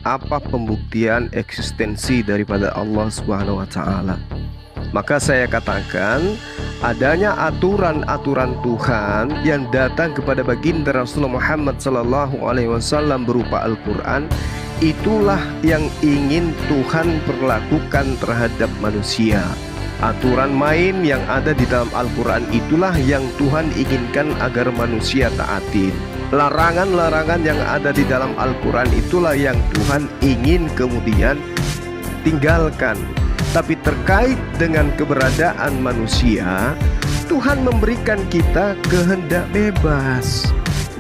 apa pembuktian eksistensi daripada Allah Subhanahu wa taala. Maka saya katakan adanya aturan-aturan Tuhan yang datang kepada baginda Rasulullah Muhammad SAW berupa Al-Quran, itulah yang ingin Tuhan perlakukan terhadap manusia. Aturan main yang ada di dalam Al-Quran itulah yang Tuhan inginkan agar manusia taatin. Larangan-larangan yang ada di dalam Al-Quran itulah yang Tuhan ingin kemudian tinggalkan. Tapi terkait dengan keberadaan manusia, Tuhan memberikan kita kehendak bebas.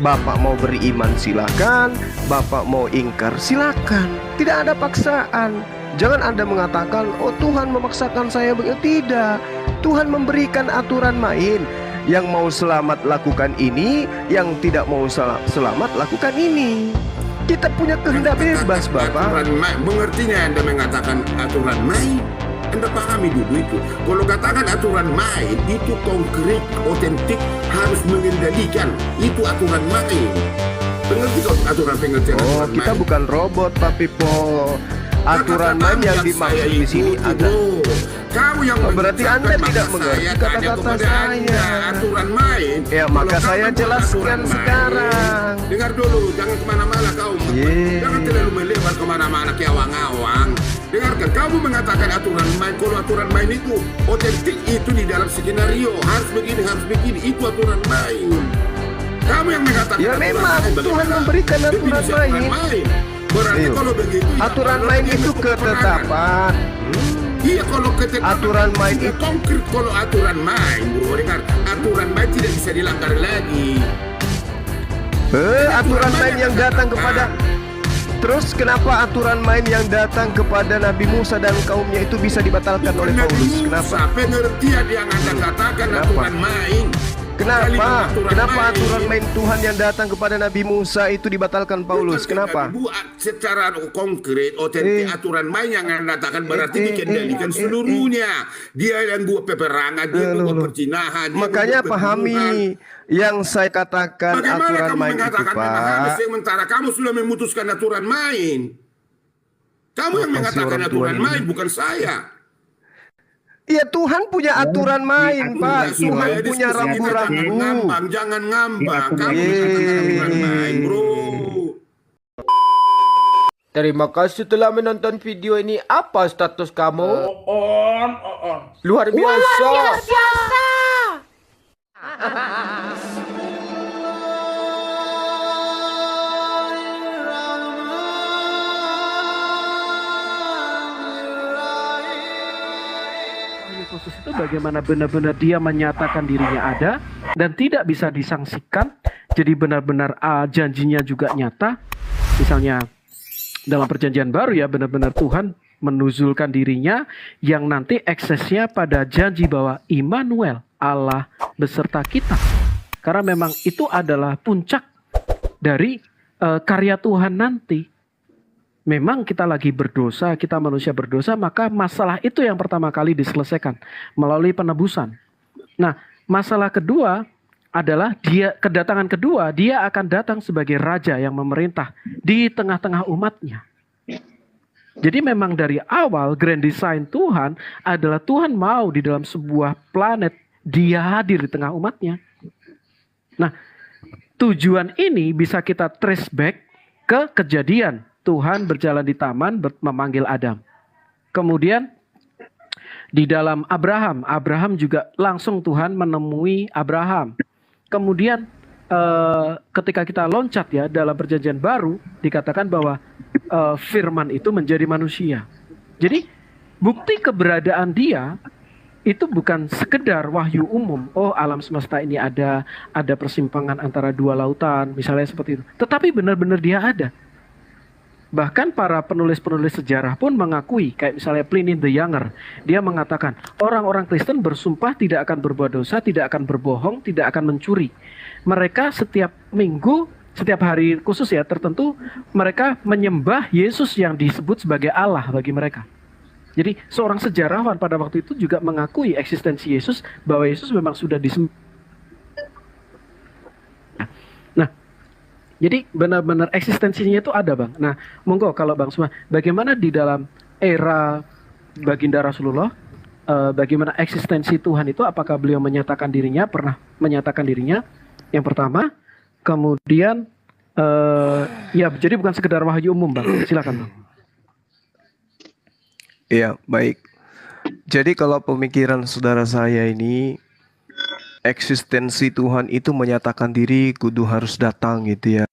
Bapak mau beriman silakan, Bapak mau ingkar silakan. Tidak ada paksaan. Jangan Anda mengatakan, oh Tuhan memaksakan saya begitu. Tidak. Tuhan memberikan aturan main. Yang mau selamat lakukan ini, yang tidak mau selamat lakukan ini. Kita punya kehendak bebas, Bapak. Mengertinya Anda mengatakan aturan main? Anda pahami dulu itu. Kalau katakan aturan main, itu konkret, otentik, harus mengendalikan. Itu aturan main. Mengerti kok aturan pengertian Oh, aturan kita main? bukan robot, Pak Pipo. Aturan main yang dimaksud di sini ada. Kamu yang Berarti Anda tidak mengerti kata-kata saya. Aturan main. Ya, maka Kalau saya kamu jelaskan aturan sekarang. main, dengar dulu, jangan kemana-mana kau. Jangan terlalu melebar kemana-mana ke awang-awang. Dengarkan, kamu mengatakan aturan main. Kalau aturan main itu otentik, itu di dalam skenario harus begini, itu aturan main. Kamu yang mengatakan Ya aturan memang main, Tuhan bagaimana? memberikan aturan Definisi main. Berarti Iya. kalau begitu ya, Aturan kalau main dia itu berpeperangan. ketetapan. Iya, kalau ketetapan Aturan main sudah itu- konkret. Kalau aturan main, bro, dengar, aturan main tidak bisa dilanggar lagi. Aturan main yang datang kepada. Terus kenapa aturan main yang datang kepada Nabi Musa dan kaumnya itu bisa dibatalkan oleh Bukan Paulus? Nabi Kenapa? Musa, pengertian yang Anda katakan Kenapa? aturan main. Kenapa? Kalimat Kenapa aturan main Tuhan yang datang kepada Nabi Musa itu dibatalkan Paulus? Bukan Kenapa? dibuat secara konkret, otentik. Aturan main yang Anda katakan berarti dikendalikan seluruhnya. Dia yang buat peperangan, dia yang buat perjinahan. dia Makanya yang buat pembunuhan. pahami yang saya katakan Bagaimana aturan kamu main itu, mengatakan memang harus, Pak. sementara kamu sudah memutuskan aturan main? Kamu yang Apa sih mengatakan orang tua aturan ini? main, bukan saya. Ya Tuhan punya aturan main, Pak. Tuhan Supaya punya diskusi kita jangan rambu-rambu. ngambang, jangan ngambang. Kamu mengatakan aturan main, bro. Terima kasih telah menonton video ini. Apa status kamu? On. Luar biasa. Khusus itu bagaimana benar-benar dia menyatakan dirinya ada dan tidak bisa disangsikan, jadi benar-benar janjinya juga nyata. Misalnya dalam perjanjian baru ya, benar-benar Tuhan menuzulkan dirinya yang nanti eksesnya pada janji bahwa Immanuel, Allah beserta kita. Karena memang itu adalah puncak dari karya Tuhan nanti. Memang kita lagi berdosa, kita manusia berdosa, maka masalah itu yang pertama kali diselesaikan melalui penebusan. Nah, masalah kedua adalah kedatangan kedua, dia akan datang sebagai raja yang memerintah di tengah-tengah umatnya. Jadi memang dari awal grand design Tuhan adalah Tuhan mau di dalam sebuah planet dia hadir di tengah umatnya. Nah, tujuan ini bisa kita trace back ke kejadian. Tuhan berjalan di taman memanggil Adam. Kemudian di dalam Abraham juga langsung Tuhan menemui Abraham. Kemudian ketika kita loncat ya dalam perjanjian baru dikatakan bahwa firman itu menjadi manusia. Jadi bukti keberadaan dia itu bukan sekedar wahyu umum. Oh, alam semesta ini ada persimpangan antara dua lautan, misalnya seperti itu. Tetapi benar-benar dia ada. Bahkan para penulis-penulis sejarah pun mengakui, kayak misalnya Pliny the Younger, dia mengatakan orang-orang Kristen bersumpah tidak akan berbuat dosa, tidak akan berbohong, tidak akan mencuri. Mereka setiap minggu, setiap hari khusus ya tertentu, mereka menyembah Yesus yang disebut sebagai Allah bagi mereka. Jadi seorang sejarawan pada waktu itu juga mengakui eksistensi Yesus, bahwa Yesus memang sudah disembah. Nah, Jadi benar-benar eksistensinya itu ada, Bang. Nah, monggo kalau Bang Suma, bagaimana di dalam era baginda Rasulullah, bagaimana eksistensi Tuhan itu? Apakah beliau menyatakan dirinya, pernah menyatakan dirinya? Yang pertama, kemudian ya, jadi bukan sekedar wahyu umum, Bang. Silakan, Bang. Iya, baik. Jadi kalau pemikiran saudara saya ini, eksistensi Tuhan itu menyatakan diri kudu harus datang gitu ya.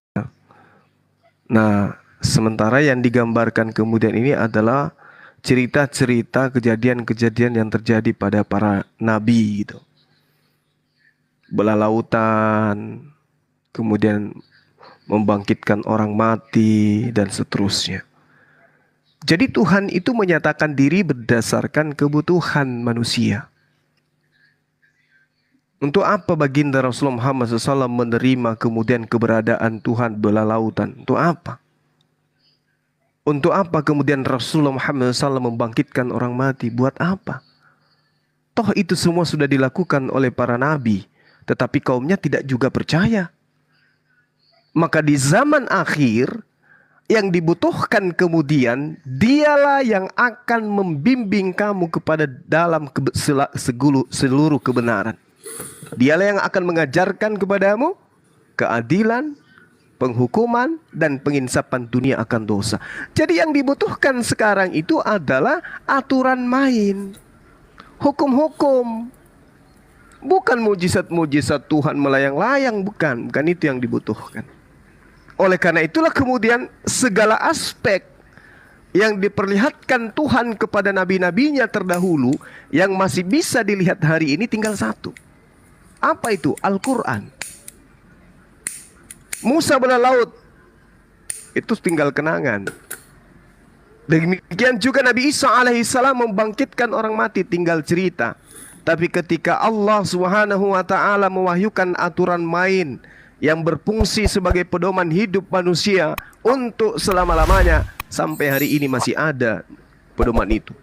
Nah, sementara yang digambarkan kemudian ini adalah cerita-cerita kejadian-kejadian yang terjadi pada para nabi gitu. Belah lautan, kemudian membangkitkan orang mati dan seterusnya. Jadi Tuhan itu menyatakan diri berdasarkan kebutuhan manusia. Untuk apa baginda Rasulullah Muhammad SAW menerima kemudian keberadaan Tuhan belah lautan? Untuk apa? Untuk apa kemudian Rasulullah Muhammad SAW membangkitkan orang mati? Buat apa? Toh itu semua sudah dilakukan oleh para nabi, tetapi kaumnya tidak juga percaya. Maka di zaman akhir, yang dibutuhkan kemudian, dialah yang akan membimbing kamu kepada dalam seluruh kebenaran. Dialah yang akan mengajarkan kepadamu keadilan, penghukuman, dan penginsapan dunia akan dosa. Jadi yang dibutuhkan sekarang itu adalah aturan main, hukum-hukum. Bukan mujizat-mujizat Tuhan melayang-layang, bukan itu yang dibutuhkan. Oleh karena itulah kemudian segala aspek yang diperlihatkan Tuhan kepada nabi-nabinya terdahulu yang masih bisa dilihat hari ini tinggal satu. Apa itu? Al-Quran. Musa belah laut, itu tinggal kenangan. Demikian juga Nabi Isa alaihissalam membangkitkan orang mati, tinggal cerita. Tapi ketika Allah Subhanahu wa ta'ala mewahyukan aturan main yang berfungsi sebagai pedoman hidup manusia untuk selama-lamanya, sampai hari ini masih ada pedoman itu.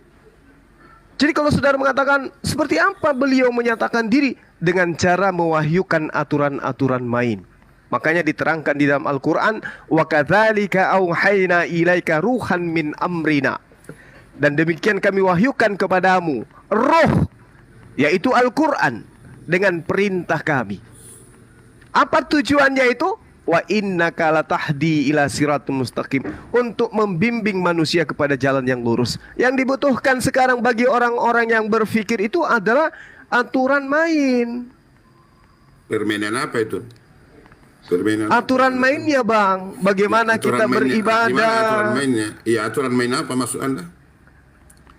Jadi kalau saudara mengatakan seperti apa beliau menyatakan diri? Dengan cara mewahyukan aturan-aturan main. Makanya diterangkan di dalam Al-Quran, wa kadzalika auhayna ilaika ruhan min amrina. Dan demikian kami wahyukan kepadamu roh, yaitu Al-Quran, dengan perintah kami. Apa tujuannya itu? Wa innaka latahdi ila siratul mustaqim, untuk membimbing manusia kepada jalan yang lurus. Yang dibutuhkan sekarang bagi orang-orang yang berpikir itu adalah aturan main. Permainan apa itu? Aturan mainnya, Bang. Bagaimana kita beribadah? Gimana aturan mainnya? Iya, aturan main apa maksud Anda?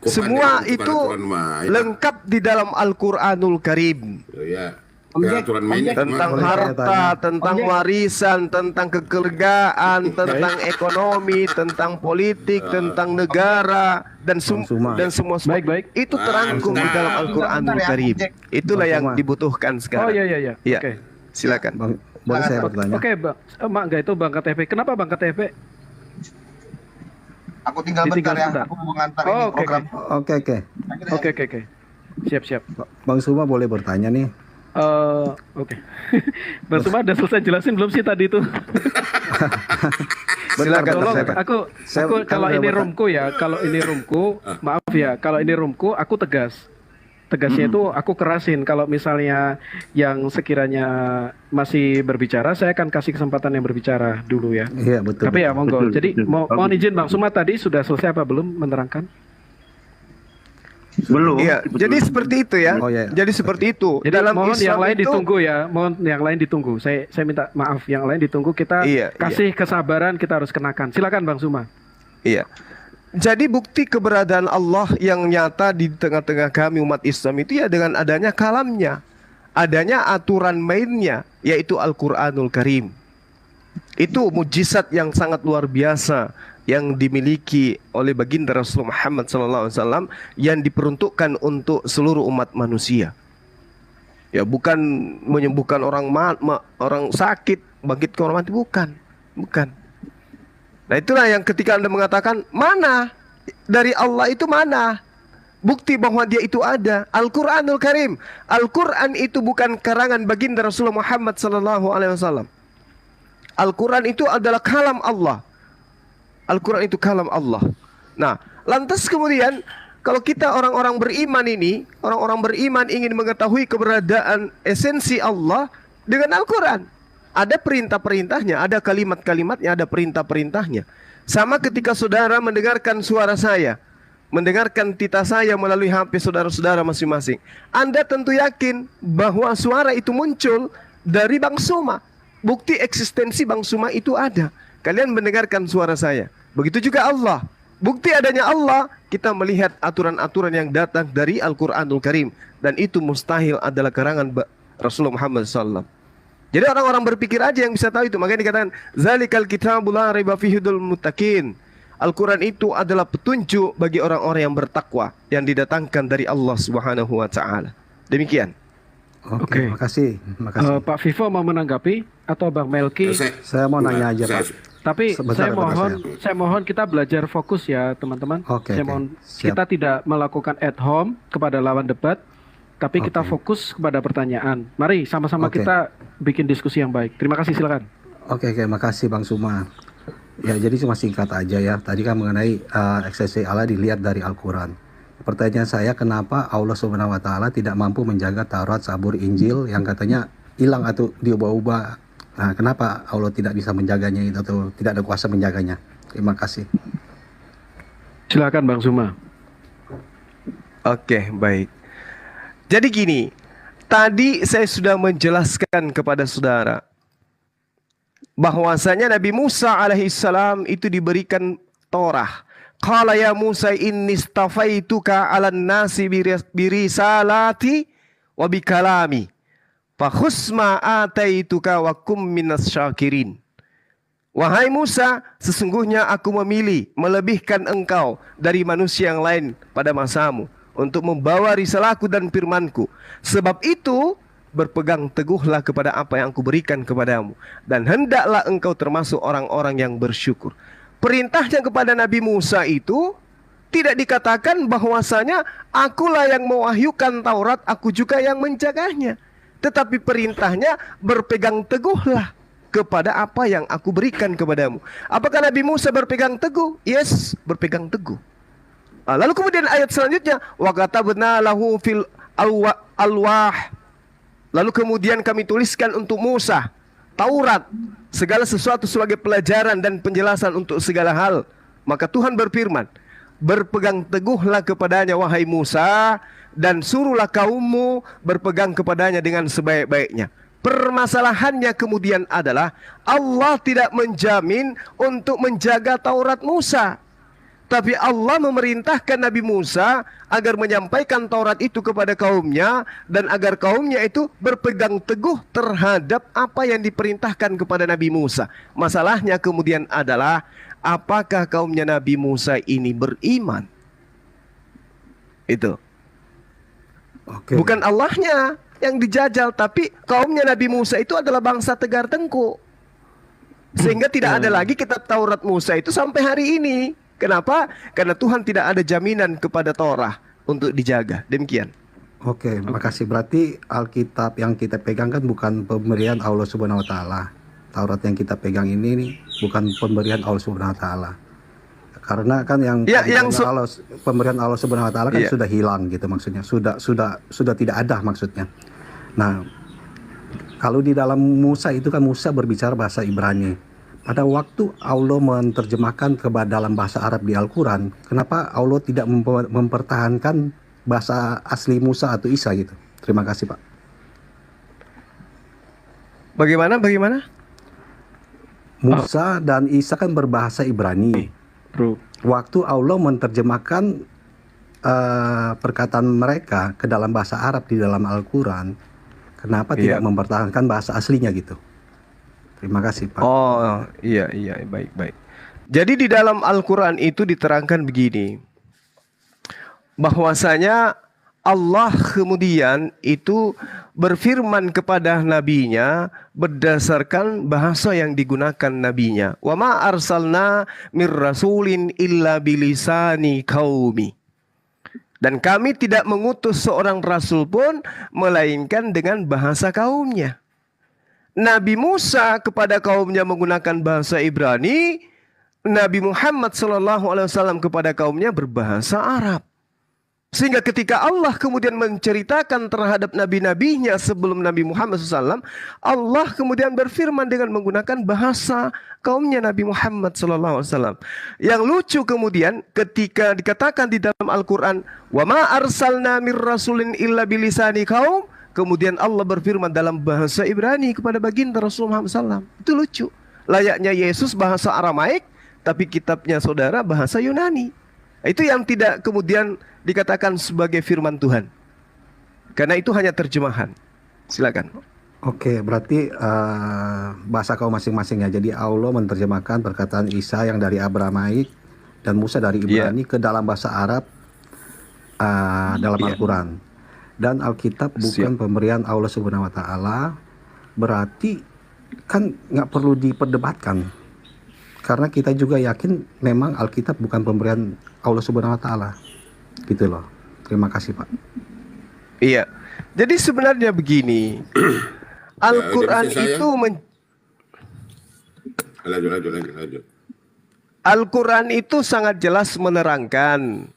Semua itu lengkap di dalam Al-Quranul Karim. Ya. Aturan mainnya tentang harta, tentang warisan, tentang kekelegaan, tentang ekonomi, tentang politik, tentang negara, dan semua. Baik. Itu terangkum di dalam Al-Quranul Karim. Itulah yang dibutuhkan sekarang. Oh iya. Ya. Oke. Silakan. Boleh saya bertanya? Oke, Bang. Enggak itu Bang KTP. Kenapa Bang KTP? Aku tinggal bentar ya. Aku mau ngantar ini program. Oke. Siap. Bang Suma boleh bertanya nih. Oke. Bang Suma udah selesai jelasin belum sih tadi itu? Silakan. Tolong, aku kalau ini roomku, maaf ya, kalau ini roomku aku tegasnya itu aku kerasin. Kalau misalnya yang sekiranya masih berbicara, saya akan kasih kesempatan yang berbicara dulu ya. Iya, betul. Tapi ya monggo. Jadi mohon izin Bang Suma, tadi sudah selesai apa belum menerangkan? Belum. Iya, jadi seperti itu ya. Oh, iya. Jadi seperti itu. Jadi dalam mohon Islam yang lain itu, ditunggu ya. Mohon yang lain ditunggu. Saya minta maaf, yang lain ditunggu. Kita kasih kesabaran, kita harus kenakan. Silakan Bang Suma. Iya. Jadi bukti keberadaan Allah yang nyata di tengah-tengah kami umat Islam itu ya dengan adanya kalamnya, adanya aturan mainnya, yaitu Al-Quranul Karim. Itu mujizat yang sangat luar biasa yang dimiliki oleh baginda Rasulullah Muhammad SAW yang diperuntukkan untuk seluruh umat manusia. Ya, bukan menyembuhkan orang sakit, bangkitkan orang mati, bukan. Nah, itulah yang ketika Anda mengatakan mana dari Allah itu mana bukti bahwa dia itu ada. Al-Quranul Karim. Al-Quran itu bukan karangan baginda Rasulullah Muhammad SAW. Al-Quran itu adalah kalam Allah. Al-Quran itu kalam Allah. Nah, lantas kemudian kalau kita orang-orang beriman ini, orang-orang beriman ingin mengetahui keberadaan esensi Allah dengan Al-Quran. Ada perintah-perintahnya, ada kalimat-kalimatnya, ada perintah-perintahnya. Sama ketika saudara mendengarkan suara saya, mendengarkan tita saya melalui HP saudara-saudara masing-masing. Anda tentu yakin bahwa suara itu muncul dari Bang Suma. Bukti eksistensi Bang Suma itu ada. Kalian mendengarkan suara saya. Begitu juga Allah. Bukti adanya Allah, kita melihat aturan-aturan yang datang dari Al-Quranul Karim. Dan itu mustahil adalah karangan Rasulullah Muhammad SAW. Jadi orang-orang berpikir aja yang bisa tahu itu. Makanya dikatakan, Zalikal kitabul la raiba fihi hudal muttaqin. Al-Quran itu adalah petunjuk bagi orang-orang yang bertakwa, yang didatangkan dari Allah Subhanahu wa Ta'ala. Demikian. Oke, makasih. Pak Vivo mau menanggapi atau Bang Melki? Saya mau nanya aja, Pak. Tapi Sebentar, saya mohon kita belajar fokus ya teman-teman. Saya mohon kita tidak melakukan at home kepada lawan debat, tapi kita fokus kepada pertanyaan. Mari sama-sama kita bikin diskusi yang baik. Terima kasih, silakan. Oke, makasih Bang Suma. Ya, jadi cuma singkat aja ya. Tadi kan mengenai eksistensi Allah dilihat dari Al-Quran. Pertanyaan saya, kenapa Allah Subhanahu wa Ta'ala tidak mampu menjaga Taurat, Zabur, Injil yang katanya hilang atau diubah-ubah? Nah, kenapa Allah tidak bisa menjaganya itu atau tidak ada kuasa menjaganya? Terima kasih. Silakan Bang Suma. Oke, baik. Jadi gini, tadi saya sudah menjelaskan kepada saudara bahwasanya Nabi Musa alaihissalam itu diberikan Torah. Qala ya Musa inni istafaituka 'alan nasi birisalati wa bikalami. Fakhus ma ataituka wa kum minas syakirin. Wahai Musa, sesungguhnya aku memilih melebihkan engkau dari manusia yang lain pada masamu untuk membawa risalahku dan firmanku. Sebab itu berpegang teguhlah kepada apa yang aku berikan kepadamu, dan hendaklah engkau termasuk orang-orang yang bersyukur. Perintahnya kepada Nabi Musa itu tidak dikatakan bahwasanya akulah yang mewahyukan Taurat, aku juga yang menjaganya. Tetapi perintahnya berpegang teguhlah kepada apa yang aku berikan kepadamu. Apakah Nabi Musa berpegang teguh? Yes, berpegang teguh. Lalu kemudian ayat selanjutnya, wa katabna lahu fil alwah. Lalu kemudian kami tuliskan untuk Musa Taurat, segala sesuatu sebagai pelajaran dan penjelasan untuk segala hal. Maka Tuhan berfirman, berpegang teguhlah kepadanya wahai Musa, dan suruhlah kaummu berpegang kepadanya dengan sebaik-baiknya. Permasalahannya kemudian adalah Allah tidak menjamin untuk menjaga Taurat Musa. Tapi Allah memerintahkan Nabi Musa agar menyampaikan Taurat itu kepada kaumnya, dan agar kaumnya itu berpegang teguh terhadap apa yang diperintahkan kepada Nabi Musa. Masalahnya kemudian adalah, apakah kaumnya Nabi Musa ini beriman? Itu. Bukan Allahnya yang dijajal, tapi kaumnya Nabi Musa itu adalah bangsa tegar tengkuk. Sehingga tidak ada lagi kitab Taurat Musa itu sampai hari ini. Kenapa? Karena Tuhan tidak ada jaminan kepada Torah untuk dijaga. Demikian. Oke, makasih. Berarti Alkitab yang kita pegang kan bukan pemberian Allah Subhanahu wa Ta'ala. Taurat yang kita pegang ini bukan pemberian Allah Subhanahu wa Ta'ala. Karena kan yang pemberian Allah Subhanahu wa Ta'ala kan sudah hilang gitu maksudnya. Sudah tidak ada maksudnya. Nah, kalau di dalam Musa itu kan Musa berbicara bahasa Ibrani. Pada waktu Allah menerjemahkan ke dalam bahasa Arab di Al-Quran, kenapa Allah tidak mempertahankan bahasa asli Musa atau Isa gitu? Terima kasih, Pak. Bagaimana? Musa dan Isa kan berbahasa Ibrani. Waktu Allah menerjemahkan perkataan mereka ke dalam bahasa Arab di dalam Al-Quran, kenapa tidak mempertahankan bahasa aslinya gitu? Terima kasih, Pak. Oh, iya, baik. Jadi di dalam Al-Quran itu diterangkan begini, bahwasanya Allah kemudian itu berfirman kepada nabinya berdasarkan bahasa yang digunakan nabinya. Wa ma arsalna mir rasulin illa bilisani qaumi. Dan kami tidak mengutus seorang rasul pun melainkan dengan bahasa kaumnya. Nabi Musa kepada kaumnya menggunakan bahasa Ibrani, Nabi Muhammad SAW kepada kaumnya berbahasa Arab. Sehingga ketika Allah kemudian menceritakan terhadap nabi-nabinya sebelum Nabi Muhammad SAW, Allah kemudian berfirman dengan menggunakan bahasa kaumnya Nabi Muhammad SAW. Yang lucu kemudian ketika dikatakan di dalam Al-Quran, wa ma arsalna mir rasulin illa bilisani kaum, kemudian Allah berfirman dalam bahasa Ibrani kepada baginda Rasulullah SAW. Itu lucu. Layaknya Yesus bahasa Aramaik, tapi kitabnya saudara bahasa Yunani. Itu yang tidak kemudian dikatakan sebagai firman Tuhan. Karena itu hanya terjemahan. Silakan. Oke, berarti bahasa kaum masing-masing ya. Jadi Allah menerjemahkan perkataan Isa yang dari Abramaik dan Musa dari Ibrani ke dalam bahasa Arab dalam Al-Quran. Dan Alkitab bukan pemberian Allah Subhanahu Wa Taala. Berarti kan nggak perlu diperdebatkan. Karena kita juga yakin memang Alkitab bukan pemberian Allah Subhanahu Wa Taala. Gitu loh. Terima kasih Pak. Iya. Jadi sebenarnya begini. Al-Quran itu lanjut. Al-Quran itu sangat jelas menerangkan,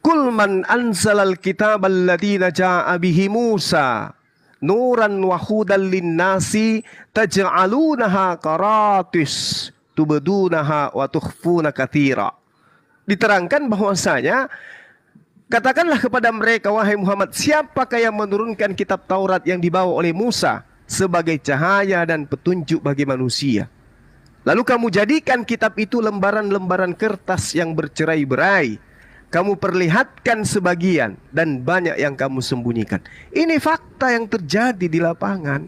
Kul man anzalal kitab alladina ja'a bihi Musa nuran wa hudan linnasi taj'alunaha qaratis tubdunaha wa tukhfuna katsira. Diterangkan bahwasanya, katakanlah kepada mereka, wahai Muhammad, siapakah yang menurunkan kitab Taurat yang dibawa oleh Musa sebagai cahaya dan petunjuk bagi manusia? Lalu kamu jadikan kitab itu lembaran-lembaran kertas yang bercerai-berai. Kamu perlihatkan sebagian dan banyak yang kamu sembunyikan. Ini fakta yang terjadi di lapangan.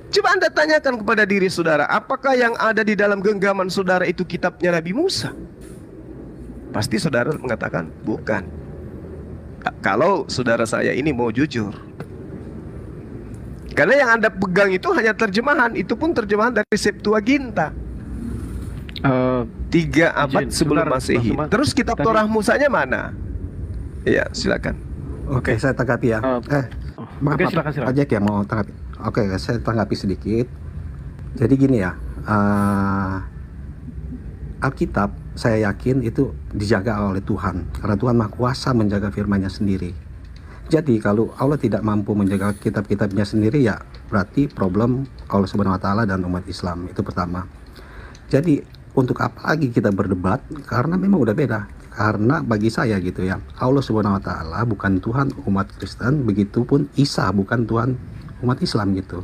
Coba Anda tanyakan kepada diri saudara, apakah yang ada di dalam genggaman saudara itu kitabnya Nabi Musa? Pasti saudara mengatakan bukan. Kalau saudara saya ini mau jujur. Karena yang Anda pegang itu hanya terjemahan. Itu pun terjemahan dari Septuaginta. 3 abad sebelum Masehi. Terus kitab Torah Musanya mana? Iya, silakan. Oke, saya tanggapi ya. Maaf, silakan. Pak Jack ya mau tanggapi. Oke, saya tanggapi sedikit. Jadi gini ya, Alkitab saya yakin itu dijaga oleh Tuhan. Karena Tuhan Maha Kuasa menjaga firman-Nya sendiri. Jadi kalau Allah tidak mampu menjaga kitab-kitabnya sendiri, ya berarti problem Allah Subhanahu Wa Taala dan umat Islam. Itu pertama. Jadi untuk apa lagi kita berdebat? Karena memang udah beda. Karena bagi saya gitu ya, Allah Subhanahu Wa Taala bukan Tuhan umat Kristen, begitupun Isa bukan Tuhan umat Islam gitu.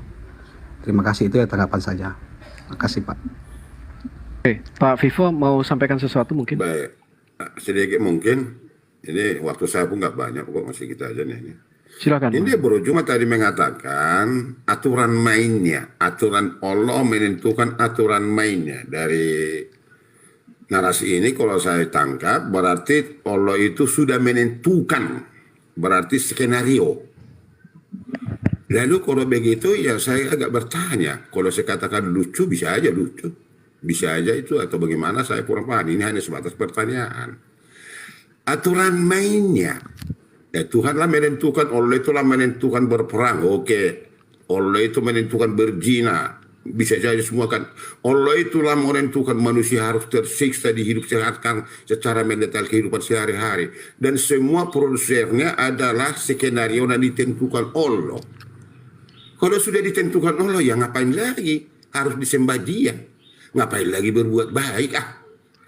Terima kasih, itu ya tanggapan saja. Terima kasih Pak. Oke, Pak Vivo mau sampaikan sesuatu mungkin? Baik, sedikit mungkin. Ini waktu saya pun nggak banyak, kok masih kita aja nih. Silakan. Ini berujung tadi mengatakan aturan mainnya, aturan Allah menentukan aturan mainnya. Dari narasi ini kalau saya tangkap berarti Allah itu sudah menentukan, berarti skenario. Lalu kalau begitu ya saya agak bertanya, kalau saya katakan lucu bisa aja lucu, bisa aja itu atau bagaimana saya kurang paham. Ini hanya sebatas pertanyaan. Aturan mainnya. Ya, Tuhanlah menentukan, Allah itulah menentukan berperang. Oke, Allah itu menentukan berzina. Bisa saja semua kan. Allah itulah menentukan manusia harus tersiksa di hidup sehatkan secara mendetail kehidupan sehari-hari. Dan semua produsernya adalah skenario yang ditentukan Allah. Kalau sudah ditentukan Allah, ya ngapain lagi? Harus disembah dia. Ngapain lagi berbuat baik?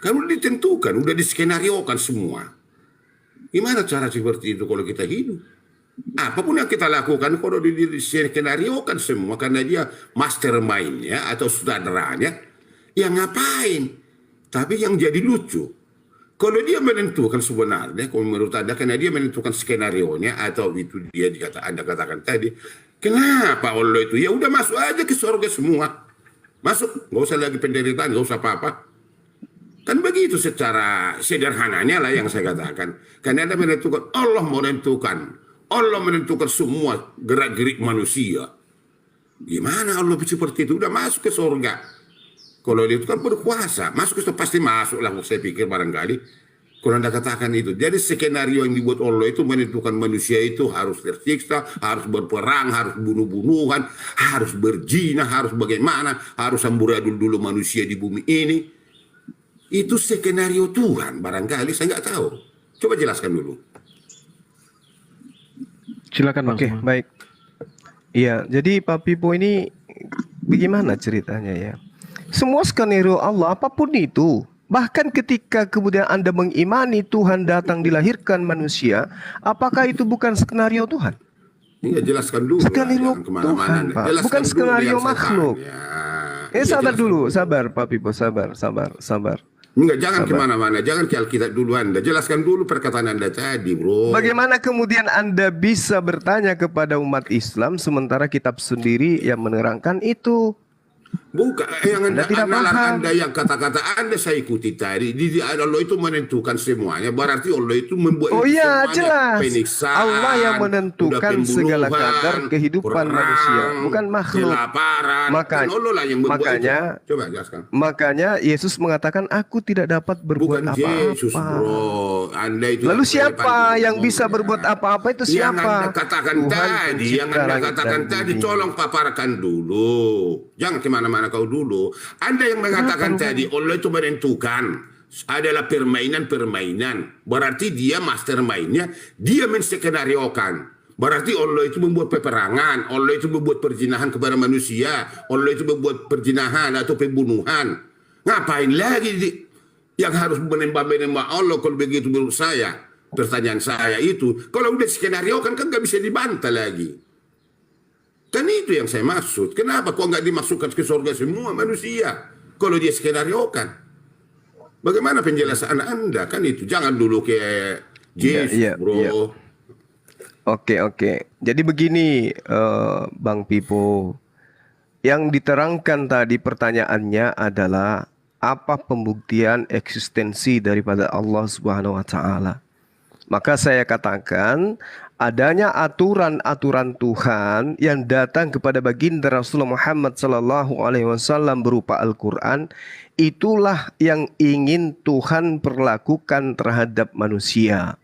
Kalau ditentukan, udah diskenariokan semua. Gimana cara seperti itu kalau kita hidup? Apapun yang kita lakukan kalau diskenariokan semua karena dia mastermind-nya atau sutradaranya, ya ngapain? Tapi yang jadi lucu, kalau dia menentukan sebenarnya, kalau menurut Anda karena dia menentukan skenario-nya atau itu dia Anda katakan tadi, kenapa Allah itu? Ya udah masuk aja ke surga semua. Masuk, nggak usah lagi penderitaan, nggak usah apa-apa. Kan begitu secara sederhananya lah yang saya katakan. Karena Anda menentukan, Allah menentukan semua gerak-gerik manusia. Gimana Allah seperti itu? Udah masuk ke surga. Kalau dia itu kan berkuasa, masuk ke surga pasti masuk lah, saya pikir barangkali. Kalau Anda katakan itu. Jadi skenario yang dibuat Allah itu menentukan manusia itu harus tersiksa, harus berperang, harus bunuh-bunuhan, harus berzina, harus bagaimana, harus amburadul dulu manusia di bumi ini. Itu skenario Tuhan, barangkali saya nggak tahu. Coba jelaskan dulu. Silakan Bang Oke, Suma. baik. Iya, jadi Pak Pipo ini bagaimana ceritanya ya? Semua skenario Allah apapun itu, bahkan ketika kemudian Anda mengimani Tuhan datang dilahirkan manusia, apakah itu bukan skenario Tuhan? Iya, jelaskan dulu. Skenario Jangan kemana-mana. Tuhan, Pak. Jelaskan Bukan dulu skenario yang saya makhluk. tanya. Sabar jelaskan dulu, sabar Pak Pipo, sabar. Enggak, jangan Sabar. kemana-mana. Jangan ke Alkitab dulu Anda. Jelaskan dulu perkataan Anda tadi, bro. Bagaimana kemudian Anda bisa bertanya kepada umat Islam sementara kitab sendiri yang menerangkan itu? Bukan yang Anda tidak paham. Anda yang kata-kata Anda saya ikuti tadi. Allah itu menentukan semuanya. Berarti Allah itu membuat Oh itu iya, semuanya. jelas. Peniksaan, Allah yang menentukan udah segala pembunuhan, kadar kehidupan perang, manusia, bukan makhluk. Kelaparan. Maka- Kan Allah lah yang membuat makanya itu. Coba jelaskan. Makanya Yesus mengatakan aku tidak dapat berbuat Bukan Yesus, apa-apa. bro. Anda itu Lalu yang siapa relevan yang dulu bisa ngomongnya. berbuat apa-apa itu Yang siapa? Anda katakan Tuhan tadi, yang pencipta Anda langit katakan dan tadi, bumi. tolong paparkan dulu. Jangan kemana-mana kau dulu. Anda yang mengatakan tadi, Allah itu menentukan adalah permainan-permainan. Berarti dia mastermind-nya, dia menskenariokan. Berarti Allah itu membuat peperangan, Allah itu membuat perzinahan kepada manusia, Allah itu membuat perzinahan atau pembunuhan. Ngapain lagi yang harus menembak-menembak Allah kalau begitu menurut saya? Pertanyaan saya itu, kalau udah skenario kan nggak bisa dibantah lagi. Kan itu yang saya maksud. Kenapa kok nggak dimasukkan ke surga semua manusia? Kalau dia skenariokan. Bagaimana penjelasan Anda? Kan itu. Jangan dulu kayak Yesus, Iya, bro. iya. Oke. Jadi begini, Bang Pipo. Yang diterangkan tadi pertanyaannya adalah apa pembuktian eksistensi daripada Allah Subhanahu wa taala? Maka saya katakan adanya aturan-aturan Tuhan yang datang kepada baginda Rasulullah Muhammad SAW berupa Al-Quran, itulah yang ingin Tuhan perlakukan terhadap manusia.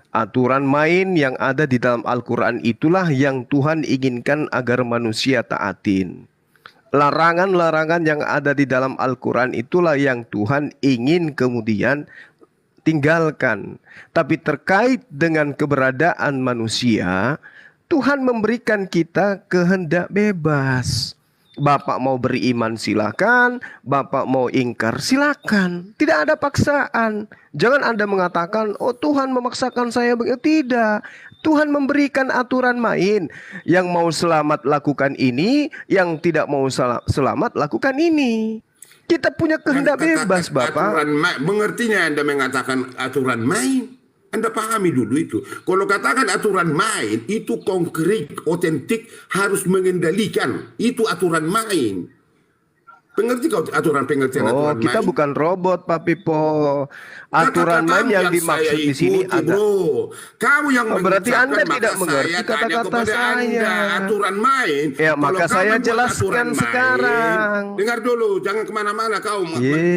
Aturan main yang ada di dalam Al-Quran itulah yang Tuhan inginkan agar manusia taatin. Larangan-larangan yang ada di dalam Al-Quran itulah yang Tuhan ingin kemudian tinggalkan. Tapi terkait dengan keberadaan manusia, Tuhan memberikan kita kehendak bebas. Bapak mau beriman silakan, Bapak mau ingkar silakan. Tidak ada paksaan. Jangan Anda mengatakan, oh Tuhan memaksakan saya begitu. Tidak. Tuhan memberikan aturan main. Yang mau selamat lakukan ini, yang tidak mau selamat lakukan ini. Kita punya kehendak bebas, Bapak. Mengertinya Anda mengatakan aturan main. Anda pahami dulu itu. Kalau katakan aturan main, itu konkret, otentik, harus mengendalikan. Itu aturan main. Pengerti kau pengertian Oh, aturan kita main? bukan robot, Pak Pipo. Aturan Kata-katamu main yang saya dimaksud di sini ikuti, ada. bro. Kamu yang Oh, berarti mengucapkan, Anda maka tidak mengerti saya tanya kata-kata kepada saya. Anda, aturan main. Ya, Kalau maka kamu saya buat jelaskan aturan main, sekarang. dengar dulu, jangan kemana-mana kau.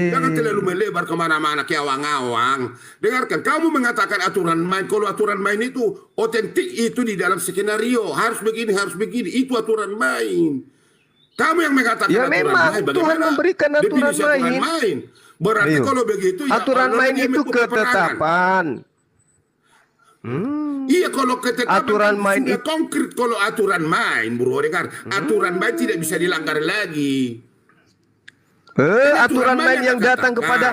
Jangan terlalu melebar kemana-mana ke awang-awang. Dengarkan, kamu mengatakan aturan main. Kalau aturan main itu otentik, itu di dalam skenario. Harus begini, itu aturan main. Kamu yang mengatakan Ya, aturan memang main. Tuhan memberikan aturan definisi main. Berarti Ayo. kalau begitu ya Aturan Allah main dia itu membuat peperangan. ketetapan. Iya, kalau ketetapan Aturan kan main sudah itu- konkret. Kalau aturan main, bro, dengar, aturan main tidak bisa dilanggar lagi. Aturan main yang datang katakan. kepada.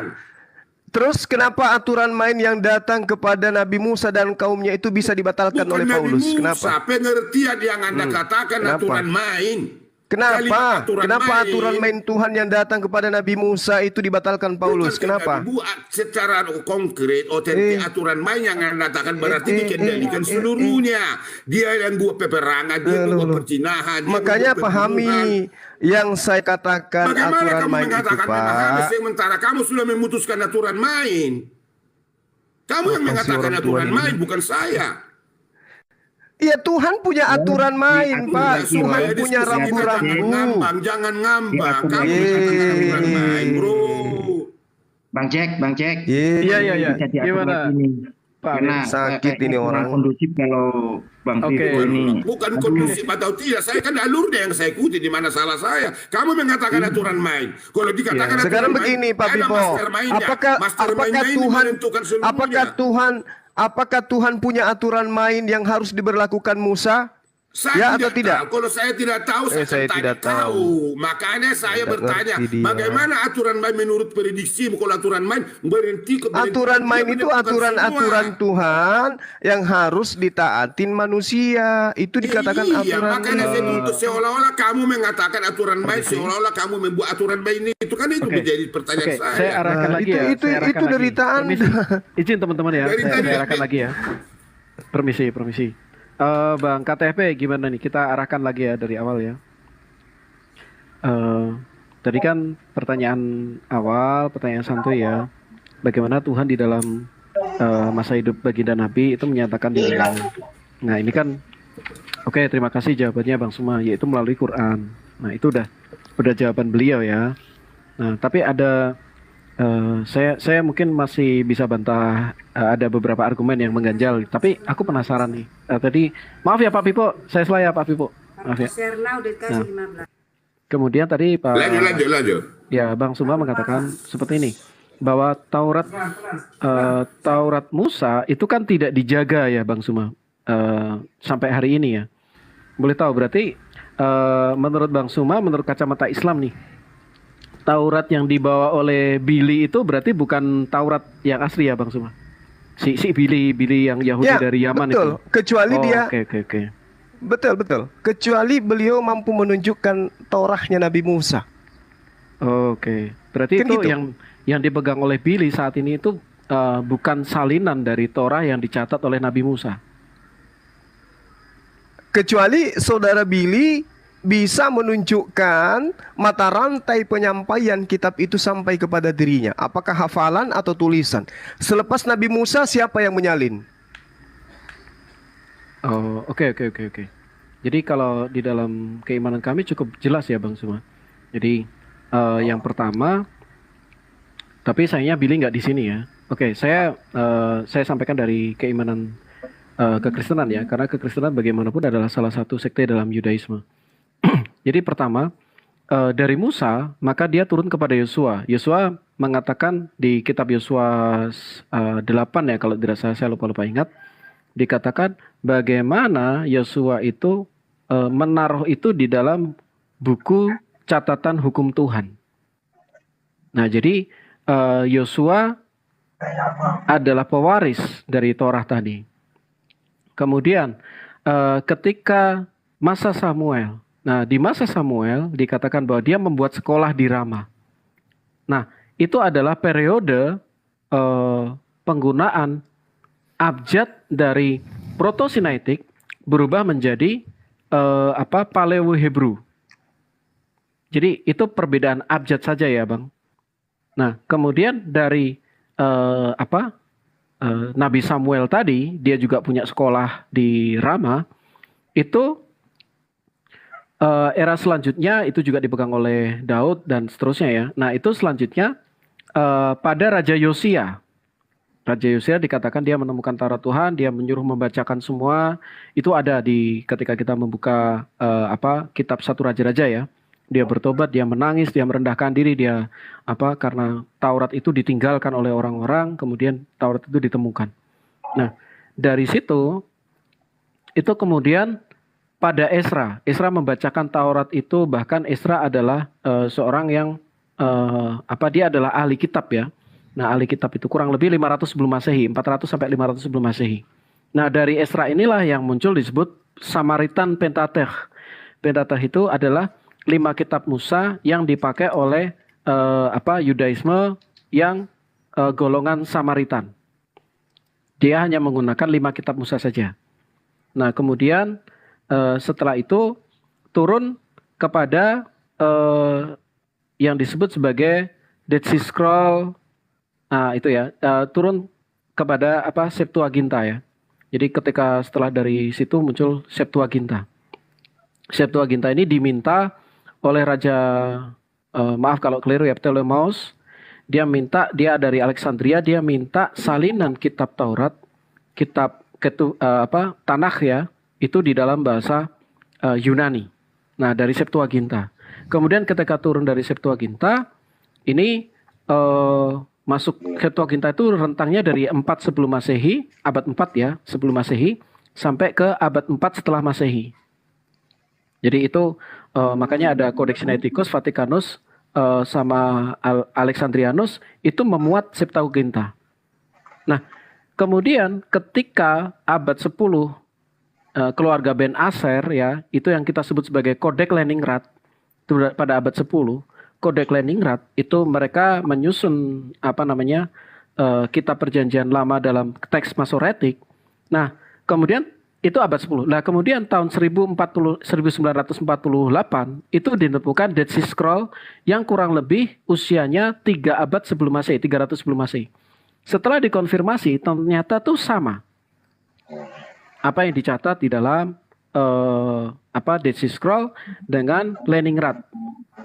Terus kenapa aturan main yang datang kepada Nabi Musa dan kaumnya itu bisa dibatalkan Bukan oleh Nabi Paulus? Musa, Kenapa? pengertian yang Anda katakan Kenapa? aturan main. Kenapa? Kalimat Kenapa aturan main Tuhan yang datang kepada Nabi Musa itu dibatalkan Paulus? Bukan Kenapa? buat secara konkret, otentik aturan main yang Anda katakan berarti dikendalikan seluruhnya. Dia yang buat peperangan, dia yang buat percinahan. dia Makanya membuat pembunuhan. pahami yang saya katakan Bagaimana aturan kamu main itu, mengatakan memahami Pak. sementara kamu sudah memutuskan aturan main? Kamu yang Apa sih mengatakan orang tua aturan ini? main, bukan saya. Iya, Tuhan punya aturan main, Pak. Supaya Tuhan punya diskusi kita rambu-rambu. jangan ngambang. Kamu Yeay. mengatakan aturan main, bro. Bang Jack. Iya. Bisa diatur Gimana? lagi nih. Pak Karena sakit ini kurang orang. kondusif kalau Bang Oke. Vivo ini. Bukan kondusif atau tidak, saya kan alurnya yang saya ikuti, di mana salah saya. Kamu mengatakan aturan main. Kalau dikatakan aturan Sekarang main, begini Pak ada Bipo, mastermind-nya. apakah Mastermind-nya ini Tuhan menentukan seluruhnya. apakah Tuhan punya aturan main yang harus diberlakukan Musa? Saya atau tidak? tahu. Kalau saya tidak tahu, saya saya akan tanya tidak tahu. Makanya saya Tidak bertanya, ngerti dia. bagaimana aturan main menurut prediksi? Kalau aturan main berhenti ke Aturan main itu aturan-aturan Tuhan yang harus ditaatin manusia. Itu dikatakan iya, aturan. makanya saya tuntut seolah-olah kamu mengatakan aturan main, seolah-olah kamu membuat aturan main itu kan itu Oke. menjadi pertanyaan Oke, saya. saya arahkan lagi ya. itu saya arahkan derita lagi. Anda. Permisi. Izin teman-teman ya, Dari tadi- saya arahkan lagi ya. Permisi. Bang KTP gimana nih? Kita arahkan lagi ya dari awal ya. Tadi kan pertanyaan awal, pertanyaan santuy ya. Bagaimana Tuhan di dalam masa hidup baginda Nabi itu menyatakan dirinya. Nah ini kan, oke, terima kasih jawabannya Bang Suma, yaitu melalui Quran. Nah itu udah jawaban beliau ya. Nah tapi ada saya mungkin masih bisa bantah, ada beberapa argumen yang mengganjal. Tapi aku penasaran nih. Tadi maaf ya Pak Pipo, saya salah ya Pak Pipo. Maaf ya. Nah, kemudian tadi Pak Lanjut. ya Bang Suma mengatakan seperti ini, bahwa Taurat Musa itu kan tidak dijaga ya Bang Suma sampai hari ini ya. Boleh tahu berarti menurut Bang Suma, menurut kacamata Islam nih, Taurat yang dibawa oleh Billy itu berarti bukan Taurat yang asli ya Bang Suma? Si Billy yang Yahudi Ya, dari Yaman betul. itu. Kecuali dia Oke. betul. Kecuali beliau mampu menunjukkan Taurahnya Nabi Musa. Oke. Berarti Kan itu gitu. yang dipegang oleh Billy saat ini itu bukan salinan dari Torah yang dicatat oleh Nabi Musa. Kecuali saudara Billy bisa menunjukkan mata rantai penyampaian kitab itu sampai kepada dirinya. Apakah hafalan atau tulisan? Selepas Nabi Musa, siapa yang menyalin? Oh, oke. Jadi kalau di dalam keimanan kami cukup jelas ya Bang Suma. Jadi yang pertama, tapi sayangnya Billy nggak di sini ya. Oke, saya sampaikan dari keimanan kekristenan ya, karena kekristenan bagaimanapun adalah salah satu sekte dalam Yudaisme. Jadi pertama, dari Musa, maka dia turun kepada Yosua. Yosua mengatakan di kitab Yosua 8 ya, kalau tidak salah, saya lupa ingat, dikatakan bagaimana Yosua itu menaruh itu di dalam buku catatan hukum Tuhan. Nah, jadi Yosua adalah pewaris dari Torah tadi. Kemudian ketika masa Samuel, nah di masa Samuel dikatakan bahwa dia membuat sekolah di Rama. Nah, itu adalah periode penggunaan abjad dari Proto-Sinaitik berubah menjadi Paleo Hebrew. Jadi itu perbedaan abjad saja ya, Bang. Nah, kemudian dari Nabi Samuel tadi, dia juga punya sekolah di Rama. Itu era selanjutnya itu juga dipegang oleh Daud dan seterusnya ya. Nah, itu selanjutnya pada Raja Yosia. Raja Yosia dikatakan dia menemukan Taurat Tuhan, dia menyuruh membacakan semua. Itu ada di ketika kita membuka kitab 1 Raja-Raja ya. Dia bertobat, dia menangis, dia merendahkan diri, dia karena Taurat itu ditinggalkan oleh orang-orang, kemudian Taurat itu ditemukan. Nah, dari situ itu kemudian pada Esra membacakan Taurat itu, bahkan Esra adalah seorang yang dia adalah ahli kitab ya. Nah, ahli kitab itu kurang lebih 500 sebelum Masehi, 400 sampai 500 sebelum Masehi. Nah, dari Esra inilah yang muncul disebut Samaritan Pentateuch. Pentateuch itu adalah 5 kitab Musa yang dipakai oleh Yudaisme yang golongan Samaritan. Dia hanya menggunakan 5 kitab Musa saja. Nah, kemudian setelah itu turun kepada yang disebut sebagai Dead Sea Scroll. Nah, itu ya, turun kepada Septuaginta ya. Jadi ketika setelah dari situ muncul Septuaginta. Septuaginta ini diminta oleh Raja, maaf kalau keliru ya, Ptolemeus. dia dari Alexandria, dia minta salinan kitab Taurat, Tanakh ya, itu di dalam bahasa Yunani. Nah, dari Septuaginta. Kemudian ketika turun dari Septuaginta, ini masuk Septuaginta itu rentangnya dari 4 sebelum Masehi, abad 4 ya, sebelum Masehi, sampai ke abad 4 setelah Masehi. Jadi itu makanya ada Codex Sinaiticus, Vaticanus, sama Alexandrianus itu memuat Septuaginta. Nah, kemudian ketika abad 10 keluarga Ben Aser ya, itu yang kita sebut sebagai Codex Leningrad pada abad 10. Codex Leningrad itu mereka menyusun kitab perjanjian lama dalam teks Masoretik. Nah, kemudian itu abad 10. Nah, kemudian tahun 1948 itu ditemukan Dead Sea Scroll yang kurang lebih usianya 3 abad sebelum Masehi, 300 sebelum Masehi. Setelah dikonfirmasi ternyata tuh sama. Apa yang dicatat di dalam Dead Sea Scroll dengan Leningrad,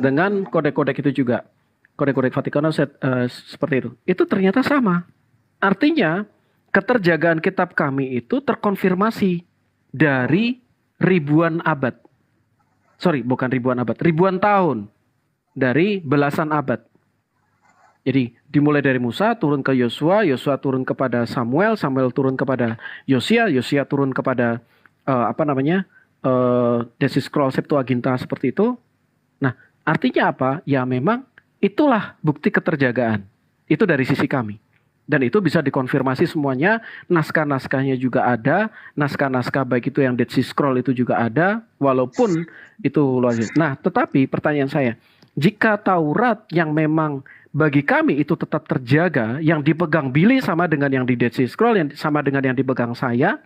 dengan kodek-kodek itu juga, kodek-kodek Vatikanus seperti itu. Itu ternyata sama. Artinya keterjagaan kitab kami itu terkonfirmasi dari ribuan abad. Bukan ribuan abad, ribuan tahun, dari belasan abad. Jadi dimulai dari Musa turun ke Yosua, Yosua turun kepada Samuel, Samuel turun kepada Yosia, Yosia turun kepada Dead Sea Scroll Septuaginta seperti itu. Nah, artinya apa? Ya memang itulah bukti keterjagaan. Itu dari sisi kami. Dan itu bisa dikonfirmasi semuanya, naskah-naskahnya juga ada, naskah-naskah baik itu yang Dead Sea Scroll itu juga ada, walaupun itu luar biasa. Nah, tetapi pertanyaan saya, jika Taurat yang memang bagi kami itu tetap terjaga, yang dipegang Billy sama dengan yang di Dead Sea Scroll, yang sama dengan yang dipegang saya,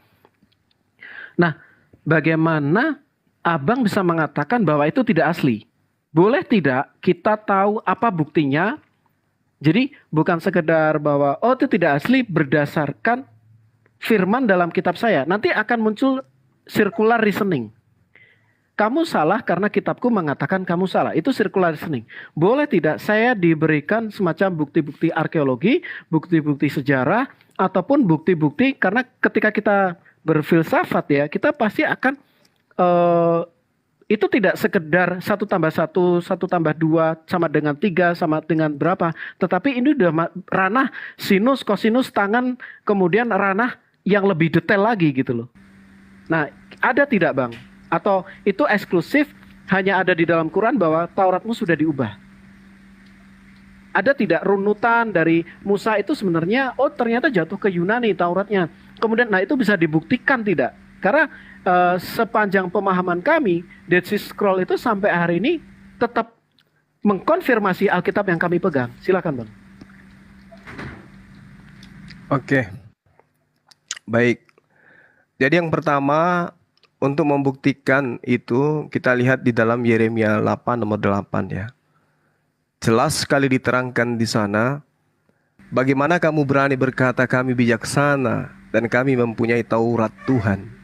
nah, bagaimana Abang bisa mengatakan bahwa itu tidak asli? Boleh tidak kita tahu apa buktinya? Jadi bukan sekedar bahwa itu tidak asli berdasarkan firman dalam kitab saya. Nanti akan muncul circular reasoning. Kamu salah karena kitabku mengatakan kamu salah. Itu circular reasoning. Boleh tidak saya diberikan semacam bukti-bukti arkeologi, bukti-bukti sejarah, ataupun bukti-bukti, karena ketika kita berfilsafat ya, kita pasti akan itu tidak sekedar 1 tambah 1, 1 tambah 2 sama dengan 3 sama dengan berapa. Tetapi ini udah ranah sinus, kosinus, tangan, kemudian ranah yang lebih detail lagi gitu loh. Nah, ada tidak Bang? Atau itu eksklusif hanya ada di dalam Quran bahwa Tauratmu sudah diubah? Ada tidak runutan dari Musa itu sebenarnya, ternyata jatuh ke Yunani Tauratnya. Kemudian, nah itu bisa dibuktikan tidak? Karena sepanjang pemahaman kami, Dead Sea Scroll itu sampai hari ini tetap mengkonfirmasi Alkitab yang kami pegang. Silakan Bang. Oke. Baik. Jadi yang pertama, untuk membuktikan itu kita lihat di dalam Yeremia 8 nomor 8 ya. Jelas sekali diterangkan di sana, bagaimana kamu berani berkata kami bijaksana dan kami mempunyai Taurat Tuhan.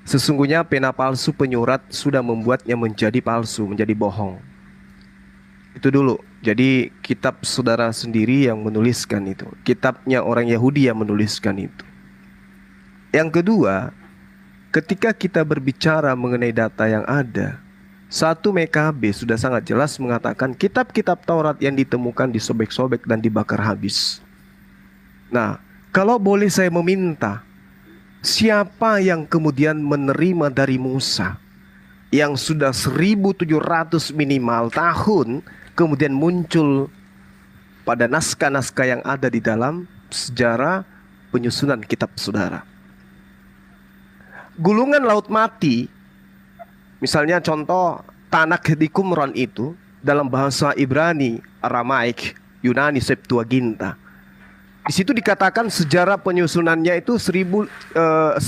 Sesungguhnya pena palsu penyurat sudah membuatnya menjadi palsu, menjadi bohong. Itu dulu. Jadi kitab saudara sendiri yang menuliskan itu. Kitabnya orang Yahudi yang menuliskan itu. Yang kedua, ketika kita berbicara mengenai data yang ada, 1 MKB sudah sangat jelas mengatakan kitab-kitab Taurat yang ditemukan disobek-sobek dan dibakar habis. Nah, kalau boleh saya meminta, siapa yang kemudian menerima dari Musa yang sudah 1700 minimal tahun kemudian muncul pada naskah-naskah yang ada di dalam sejarah penyusunan kitab saudara? Gulungan laut mati, misalnya contoh Tanakh di Qumran itu dalam bahasa Ibrani, Aramaik, Yunani, Septuaginta. Di situ dikatakan sejarah penyusunannya itu 150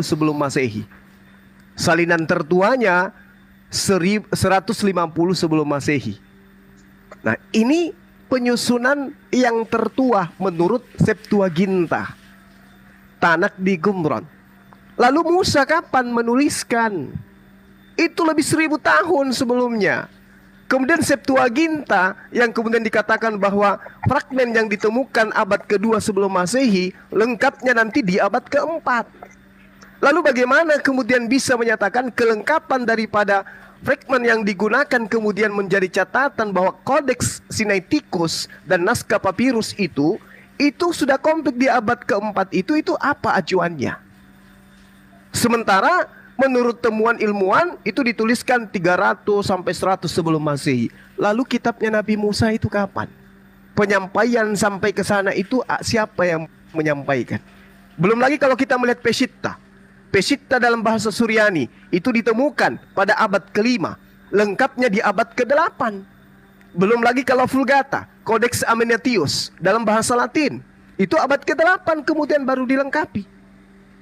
sebelum Masehi. Salinan tertuanya 150 sebelum Masehi. Nah, ini penyusunan yang tertua menurut Septuaginta, Tanakh di Qumran. Lalu Musa kapan menuliskan? Itu lebih 1000 tahun sebelumnya. Kemudian Septuaginta yang kemudian dikatakan bahwa fragmen yang ditemukan abad kedua sebelum Masehi lengkapnya nanti di abad keempat. Lalu bagaimana kemudian bisa menyatakan kelengkapan daripada fragmen yang digunakan kemudian menjadi catatan bahwa Codex Sinaiticus dan naskah papirus itu sudah komplit di abad keempat itu apa acuannya? Sementara menurut temuan ilmuwan itu dituliskan 300 sampai 100 sebelum Masehi. Lalu kitabnya Nabi Musa itu kapan? Penyampaian sampai ke sana itu siapa yang menyampaikan? Belum lagi kalau kita melihat Peshitta. Peshitta dalam bahasa Suryani itu ditemukan pada abad ke-5, lengkapnya di abad ke-8. Belum lagi kalau Vulgata, Codex Amenetius dalam bahasa Latin, itu abad ke-8 kemudian baru dilengkapi.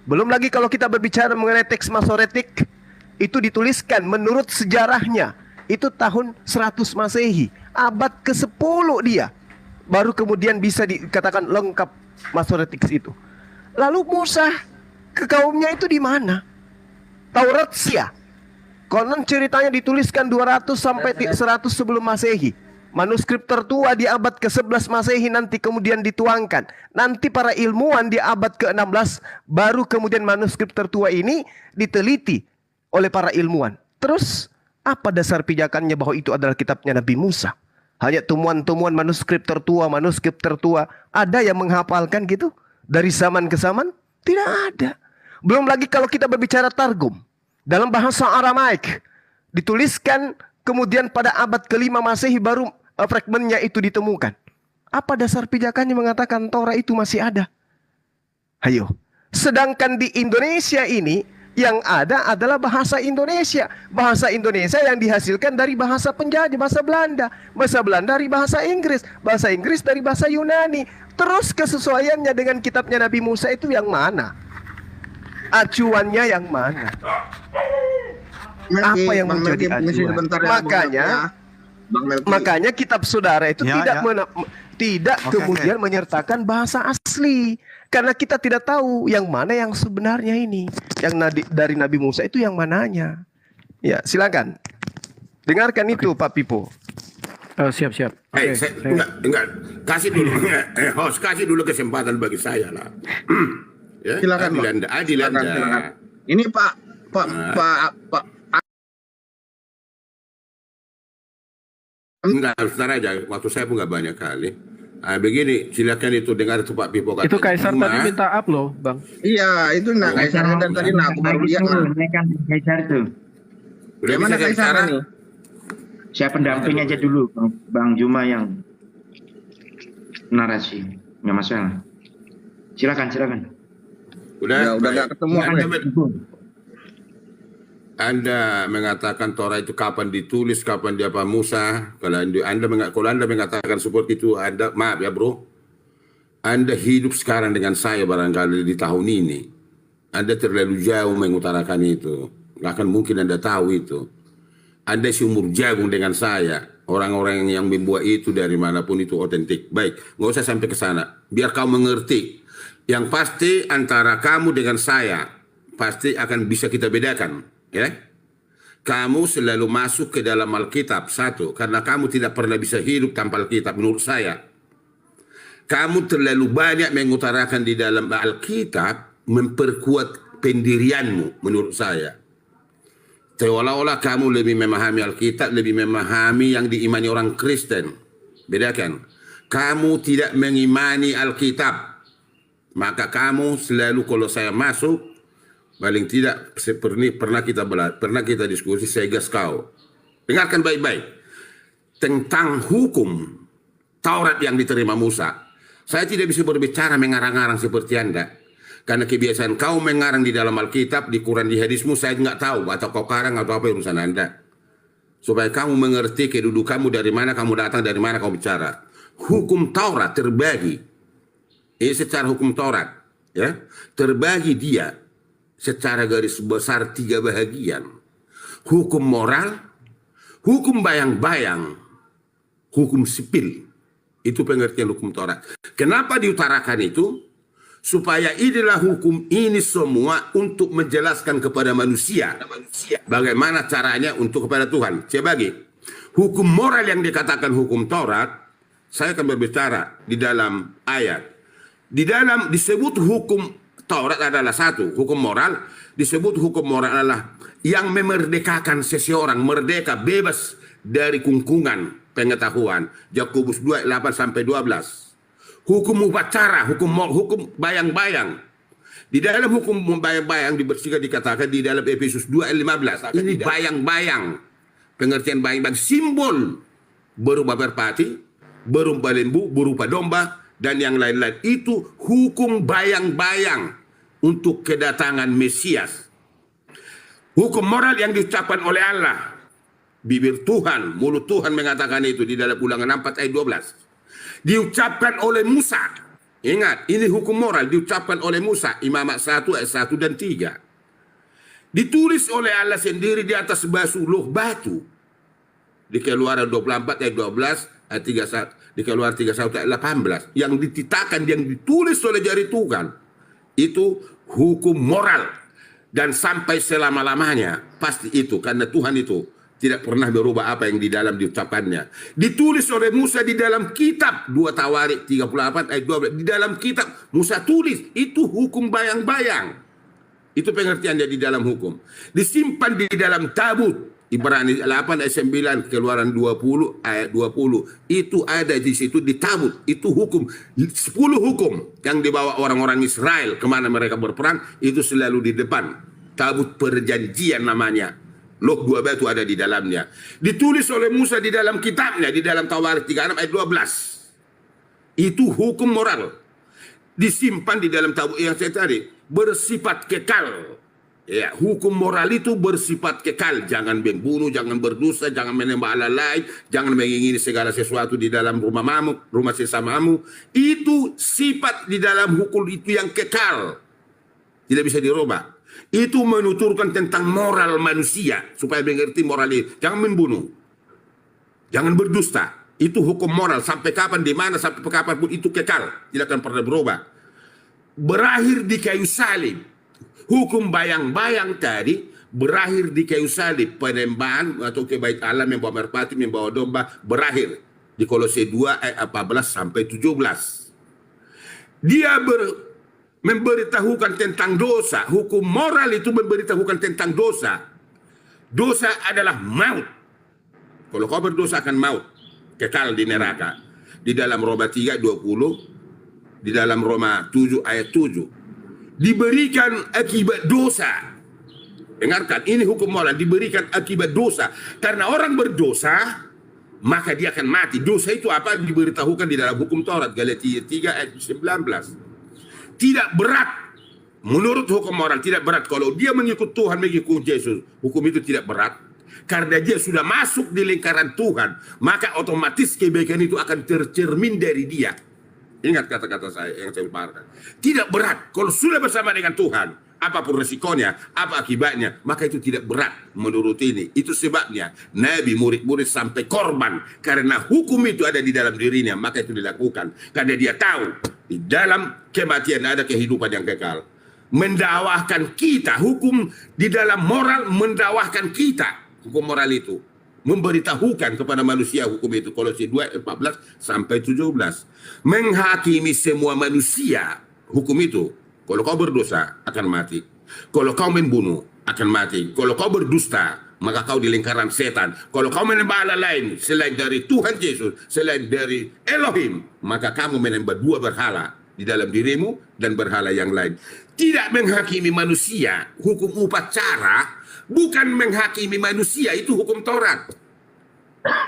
Belum lagi kalau kita berbicara mengenai teks Masoretik, itu dituliskan menurut sejarahnya itu tahun 100 Masehi, abad ke-10 dia baru kemudian bisa dikatakan lengkap Masoretik itu. Lalu Musa ke kaumnya itu di mana? Taurat Sia, konon ceritanya dituliskan 200 sampai 100 sebelum Masehi. Manuskrip tertua di abad ke-11 Masehi nanti kemudian dituangkan. Nanti para ilmuwan di abad ke-16 baru kemudian manuskrip tertua ini diteliti oleh para ilmuwan. Terus apa dasar pijakannya bahwa itu adalah kitabnya Nabi Musa? Hanya temuan-temuan manuskrip tertua. Ada yang menghafalkan gitu dari zaman ke zaman? Tidak ada. Belum lagi kalau kita berbicara Targum dalam bahasa Aramaik, dituliskan kemudian pada abad ke-5 Masehi baru fragmennya itu ditemukan. Apa dasar pijakannya mengatakan Torah itu masih ada? Ayo. Sedangkan di Indonesia ini yang ada adalah bahasa Indonesia. Bahasa Indonesia yang dihasilkan dari bahasa penjajah, bahasa Belanda. Bahasa Belanda dari bahasa Inggris. Bahasa Inggris dari bahasa Yunani. Terus kesesuaiannya dengan kitabnya Nabi Musa itu yang mana? Acuannya yang mana? Apa yang menjadi acuan? Makanya kitab saudara itu tidak kemudian menyertakan bahasa asli. Karena kita tidak tahu yang mana yang sebenarnya ini. Yang dari Nabi Musa itu yang mananya. Ya, silakan. Dengarkan itu Pak Pipo. Siap. Enggak. Kasih dulu. Host, kasih dulu kesempatan bagi saya lah. Ya, silakan, Adil Anda. Ini Pak. Enggak, sebentar aja. Waktu saya pun nggak banyak kali. Begini, silakan itu dengar itu Pak Pipo. Itu Kaisar tadi minta up loh, Bang. Iya, itu Kaisar dan tadi aku baru lihat. Kan Kaisar itu. Bagaimana Kaisar nih? Saya pendamping aja dulu, Bang Juma yang narasi. Nggak masalah. Silakan. Udah nggak ketemu. Anda mengatakan Torah itu kapan ditulis, kapan dia Pak Musa. Kalau Anda mengatakan seperti itu, Anda maaf ya bro. Anda hidup sekarang dengan saya barangkali di tahun ini. Anda terlalu jauh mengutarakan itu. Nggak akan mungkin Anda tahu itu. Anda seumur jagung dengan saya. Orang-orang yang membuat itu dari manapun itu otentik. Baik, nggak usah sampai ke sana. Biar kau mengerti. Yang pasti antara kamu dengan saya pasti akan bisa kita bedakan. Ya, kamu selalu masuk ke dalam Alkitab satu, karena kamu tidak pernah bisa hidup tanpa Alkitab menurut saya. Kamu terlalu banyak mengutarakan di dalam Alkitab memperkuat pendirianmu menurut saya. Seolah-olah kamu lebih memahami Alkitab, lebih memahami yang diimani orang Kristen. Bedakan. Kamu tidak mengimani Alkitab, maka kamu selalu kalau saya masuk, paling tidak pernah kita diskusi, saya gas kau. Dengarkan baik-baik tentang hukum Taurat yang diterima Musa. Saya tidak bisa berbicara mengarang-arang seperti Anda, karena kebiasaan kau mengarang di dalam Alkitab, di Quran, di hadismu, saya nggak tahu atau kau karang atau apa urusan Anda. Supaya kamu mengerti kedudukanmu, dari mana kamu datang, dari mana kamu bicara. Hukum Taurat terbagi. Secara hukum Taurat, ya, terbagi dia secara garis besar 3 bahagian. Hukum moral, hukum bayang-bayang, hukum sipil. Itu pengertian hukum Taurat. Kenapa diutarakan itu? Supaya inilah hukum ini semua untuk menjelaskan kepada manusia bagaimana caranya untuk kepada Tuhan. Saya bagi. hukum moral yang dikatakan hukum Taurat, saya akan berbicara di dalam ayat. Di dalam disebut hukum Taurat adalah satu, hukum moral. Disebut hukum moral adalah yang memerdekakan seseorang, merdeka, bebas dari kungkungan pengetahuan. Yakobus 2:8-12. Hukum upacara, hukum bayang-bayang. Di dalam hukum bayang-bayang dikatakan di dalam Efesus 2:15. Ini bayang-bayang. Pengertian bayang-bayang simbol berupa merpati, berupa lembu, berupa domba, dan yang lain-lain. Itu hukum bayang-bayang untuk kedatangan Mesias. Hukum moral yang diucapkan oleh Allah. Bibir Tuhan, mulut Tuhan mengatakan itu di dalam Ulangan 4 ayat 12. Diucapkan oleh Musa. Ingat, ini hukum moral diucapkan oleh Musa. Imamat 1 ayat 1 dan 3. Ditulis oleh Allah sendiri di atas batu. Di Keluaran 24 ayat 12 ayat 31. Di Keluaran 31 ayat 18. Yang dititahkan, yang ditulis oleh jari Tuhan. Itu hukum moral. Dan sampai selama-lamanya pasti itu. Karena Tuhan itu tidak pernah berubah apa yang di dalam diucapkannya. Ditulis oleh Musa di dalam kitab 2 Tawarik 38 ayat 12. Di dalam kitab Musa tulis. Itu hukum bayang-bayang. Itu pengertiannya di dalam hukum. Disimpan di dalam tabut. Ibrani 8 ayat 9, Keluaran 20 ayat 20. Itu ada di situ di tabut. Itu hukum. 10 hukum yang dibawa orang-orang Israel kemana mereka berperang. Itu selalu di depan. Tabut perjanjian namanya. Loh 2 batu ada di dalamnya. Ditulis oleh Musa di dalam kitabnya. Di dalam Tawarik 36 ayat 12. Itu hukum moral. Disimpan di dalam tabut yang saya tadi. Bersifat kekal. Ya, hukum moral itu bersifat kekal. Jangan membunuh, jangan berdosa, jangan menyembah Allah lain, jangan mengingini segala sesuatu di dalam rumah sesamamu. Itu sifat di dalam hukum itu yang kekal. Tidak bisa dirubah. Itu menuturkan tentang moral manusia. Supaya mengerti moral itu. Jangan membunuh. Jangan berdusta. Itu hukum moral. Sampai kapan, di mana, sampai kapan pun itu kekal. Tidak akan pernah berubah. Berakhir di kayu salib. Hukum bayang-bayang tadi berakhir di kayu salib. Penyembahan atau ke bait Allah, membawa merpati, membawa domba, berakhir di Kolose 2 ayat 14 sampai 17. Dia memberitahukan tentang dosa. Hukum moral itu memberitahukan tentang dosa. Dosa adalah maut. Kalau kau berdosa akan maut, kekal di neraka. Di dalam Roma 3 20, di dalam Roma 7 ayat 7. Diberikan akibat dosa. Dengarkan, ini hukum moral. Diberikan akibat dosa. Karena orang berdosa, maka dia akan mati. Dosa itu apa? Diberitahukan di dalam hukum Taurat. Galatia 3 ayat 19. Tidak berat. Menurut hukum moral tidak berat. Kalau dia mengikut Tuhan, mengikut Yesus, hukum itu tidak berat. Karena dia sudah masuk di lingkaran Tuhan, maka otomatis kebaikan itu akan tercermin dari dia. Ingat kata-kata saya yang saya paparkan. Tidak berat. Kalau sudah bersama dengan Tuhan, apapun resikonya, apa akibatnya, maka itu tidak berat menurut ini. Itu sebabnya Nabi, murid-murid sampai korban. Karena hukum itu ada di dalam dirinya, maka itu dilakukan. Karena dia tahu, di dalam kematian ada kehidupan yang kekal. Mendakwahkan kita, hukum di dalam moral mendakwahkan kita. Hukum moral itu memberitahukan kepada manusia hukum itu. Kolose 2 14 sampai 17. Menghakimi semua manusia hukum itu. Kalau kau berdosa akan mati. Kalau kau membunuh akan mati. Kalau kau berdusta, maka kau di lingkaran setan. Kalau kau menyembah Allah lain selain dari Tuhan Yesus, selain dari Elohim, maka kamu menyembah 2 berhala di dalam dirimu dan berhala yang lain. Tidak menghakimi manusia. Hukum upacara bukan menghakimi manusia, itu hukum Taurat.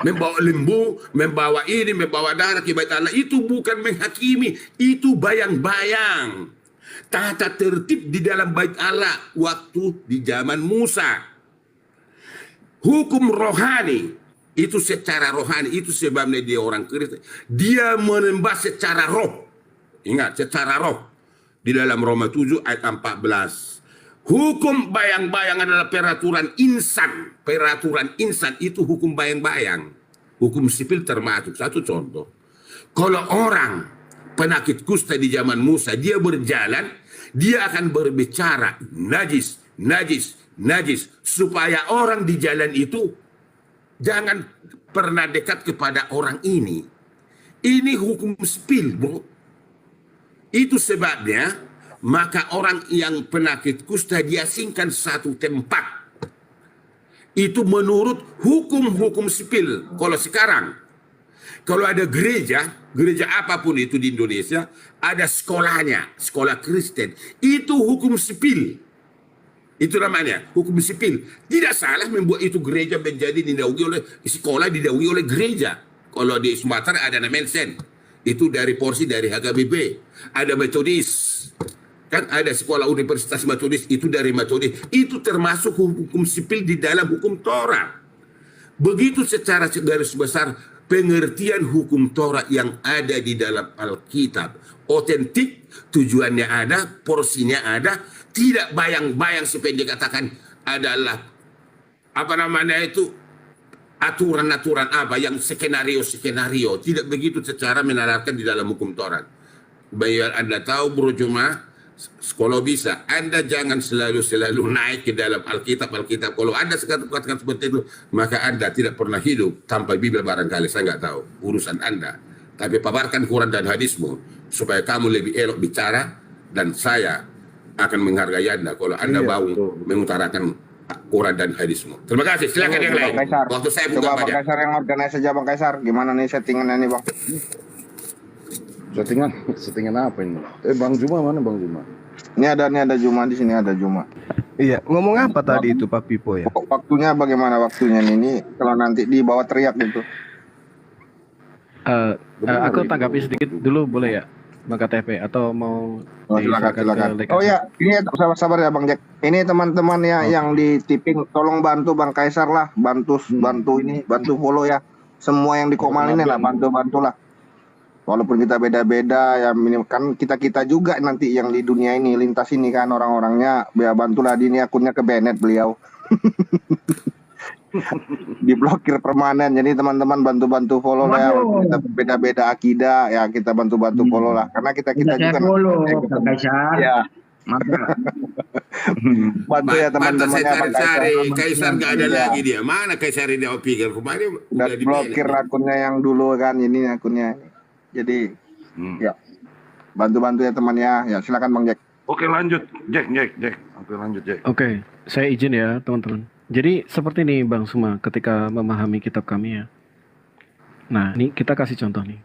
Membawa lembu, membawa ini, membawa darah ke bait Allah, itu bukan menghakimi, itu bayang-bayang. Tata tertib di dalam bait Allah waktu di zaman Musa. Hukum rohani, itu secara rohani, itu sebabnya dia orang Kristen. Dia menyembah secara roh. Ingat, secara roh. Di dalam Roma 7 ayat 14. Hukum bayang-bayang adalah peraturan insan. Peraturan insan itu hukum bayang-bayang. Hukum sipil termasuk. Satu contoh. Kalau orang penakit kusta di zaman Musa, dia berjalan, dia akan berbicara najis, najis, najis. Supaya orang di jalan itu Jangan pernah dekat kepada orang ini. Ini hukum spil, bro. Itu sebabnya, maka orang yang penyakit kusta diasingkan satu tempat. Itu menurut hukum-hukum sipil. Kalau sekarang, kalau ada gereja apapun itu di Indonesia, ada sekolahnya, sekolah Kristen. Itu hukum sipil. Itu namanya, hukum sipil. Tidak salah membuat itu gereja menjadi didahului oleh, sekolah didahului oleh gereja. Kalau di Sumatera ada namanya Sen. Itu dari porsi dari HKBP. Ada Metodis. Kan ada sekolah Universitas Metodis, itu dari Metodis. Itu termasuk hukum sipil di dalam hukum Taurat. Begitu secara garis besar pengertian hukum Taurat yang ada di dalam Alkitab. Otentik, tujuannya ada, porsinya ada, tidak bayang-bayang seperti dikatakan adalah apa namanya itu aturan-aturan apa yang skenario. Tidak begitu secara menerapkan di dalam hukum Taurat. Biar Anda tahu, Bro Juma, kalau bisa, Anda jangan selalu naik ke dalam Alkitab. Kalau Anda katakan seperti itu, maka Anda tidak pernah hidup tanpa Bibel barangkali. Saya nggak tahu, urusan Anda. Tapi paparkan Quran dan hadismu, supaya kamu lebih elok bicara, dan saya akan menghargai Anda kalau Anda mau mengutarakan Quran dan hadismu. Terima kasih, silakan yang lain. Waktu saya buka Coba Bang Kaisar yang organisasi aja Bang Kaisar. Gimana nih settingannya nih Bang? Settingan apa ini? Bang Juma mana Bang Juma? Ini ada Juma di sini, ada Juma. Iya, ngomong apa tadi itu Pak Pipo ya? Waktunya bagaimana waktunya nih? Ini kalau nanti di bawah teriak gitu. Aku tanggapi sedikit dulu boleh ya, Bang KTP, atau mau silakan. Oh ya, ini sabar ya Bang Jack. Ini teman-teman ya yang di tipping, tolong bantu Bang Kaisar lah, bantu follow ya. Semua yang di Komal ini lah, bantulah. Walaupun kita beda-beda ya, kan kita juga nanti yang di dunia ini lintas ini kan orang-orangnya, biar bantulah di ini akunnya ke Bennett beliau. Diblokir permanen. Jadi teman-teman bantu follow lah ya. Kita beda-beda akidah ya, kita bantu follow lah karena kita juga follow ya. Bantu ya teman-teman ya Bang Kaisar nggak ada lagi dia. Mana Kaisar dia pikir kemarin udah blokir akunnya yang dulu kan, ini akunnya. Jadi ya bantu ya teman ya. Ya silakan Bang Jack. Oke lanjut Jack. Oke lanjut Jack. Oke, saya izin ya teman-teman. Jadi seperti ini Bang Suma ketika memahami kitab kami ya. Nah ini kita kasih contoh nih.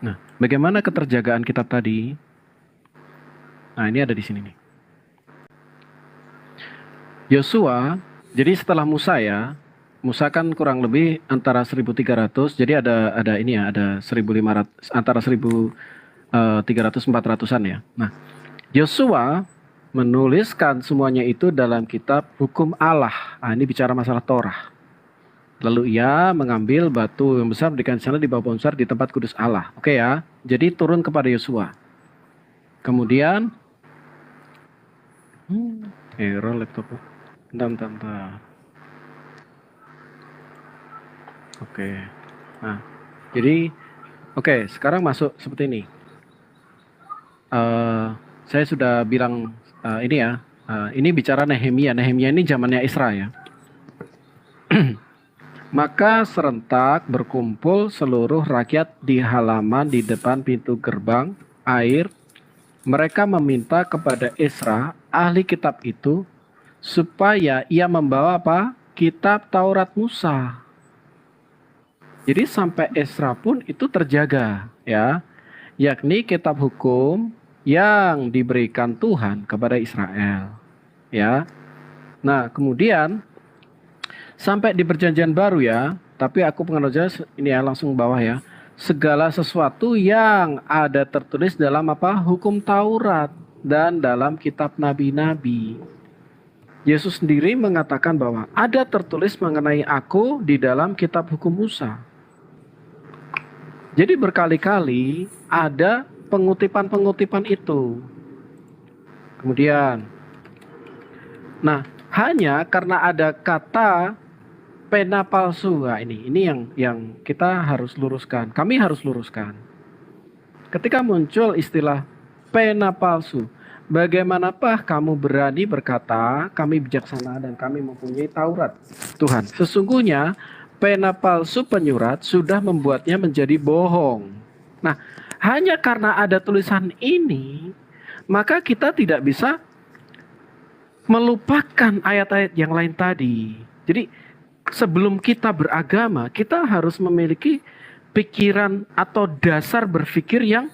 Nah, bagaimana keterjagaan kitab tadi? Nah, ini ada di sini nih. Yosua, jadi setelah Musa ya, Musa kan kurang lebih antara 1300, jadi ada ini ya, ada 1500 antara 1300-400-an ya. Nah, Yosua menuliskan semuanya itu dalam kitab hukum Allah. Nah, ini bicara masalah Torah. Lalu ia mengambil batu yang besar berikan di sana di bawah pohon besar di tempat kudus Allah. Oke ya. Jadi turun kepada Yosua. Kemudian error laptop. Bentar. Oke. Nah, jadi sekarang masuk seperti ini. Saya sudah bilang ini ya. Ini bicara Nehemia. Nehemia ini zamannya Isra ya. Maka serentak berkumpul seluruh rakyat di halaman di depan pintu gerbang air. Mereka meminta kepada Esra, ahli kitab itu, supaya ia membawa apa? Kitab Taurat Musa. Jadi sampai Esra pun itu terjaga, ya, yakni kitab hukum yang diberikan Tuhan kepada Israel, ya. Nah, kemudian sampai di perjanjian baru ya, tapi aku penganutnya ini ya langsung bawah ya. Segala sesuatu yang ada tertulis dalam apa? Hukum Taurat dan dalam kitab nabi-nabi. Yesus sendiri mengatakan bahwa ada tertulis mengenai aku di dalam kitab hukum Musa. Jadi berkali-kali ada pengutipan-pengutipan itu. Kemudian, nah hanya karena ada kata pena palsu, nah, ini yang kita harus luruskan. Kami harus luruskan. Ketika muncul istilah pena palsu, bagaimanapah kamu berani berkata, kami bijaksana dan kami mempunyai Taurat? Tuhan, sesungguhnya pena palsu penyurat sudah membuatnya menjadi bohong. Nah, hanya karena ada tulisan ini, maka kita tidak bisa melupakan ayat-ayat yang lain tadi. Jadi, sebelum kita beragama, kita harus memiliki pikiran atau dasar berpikir yang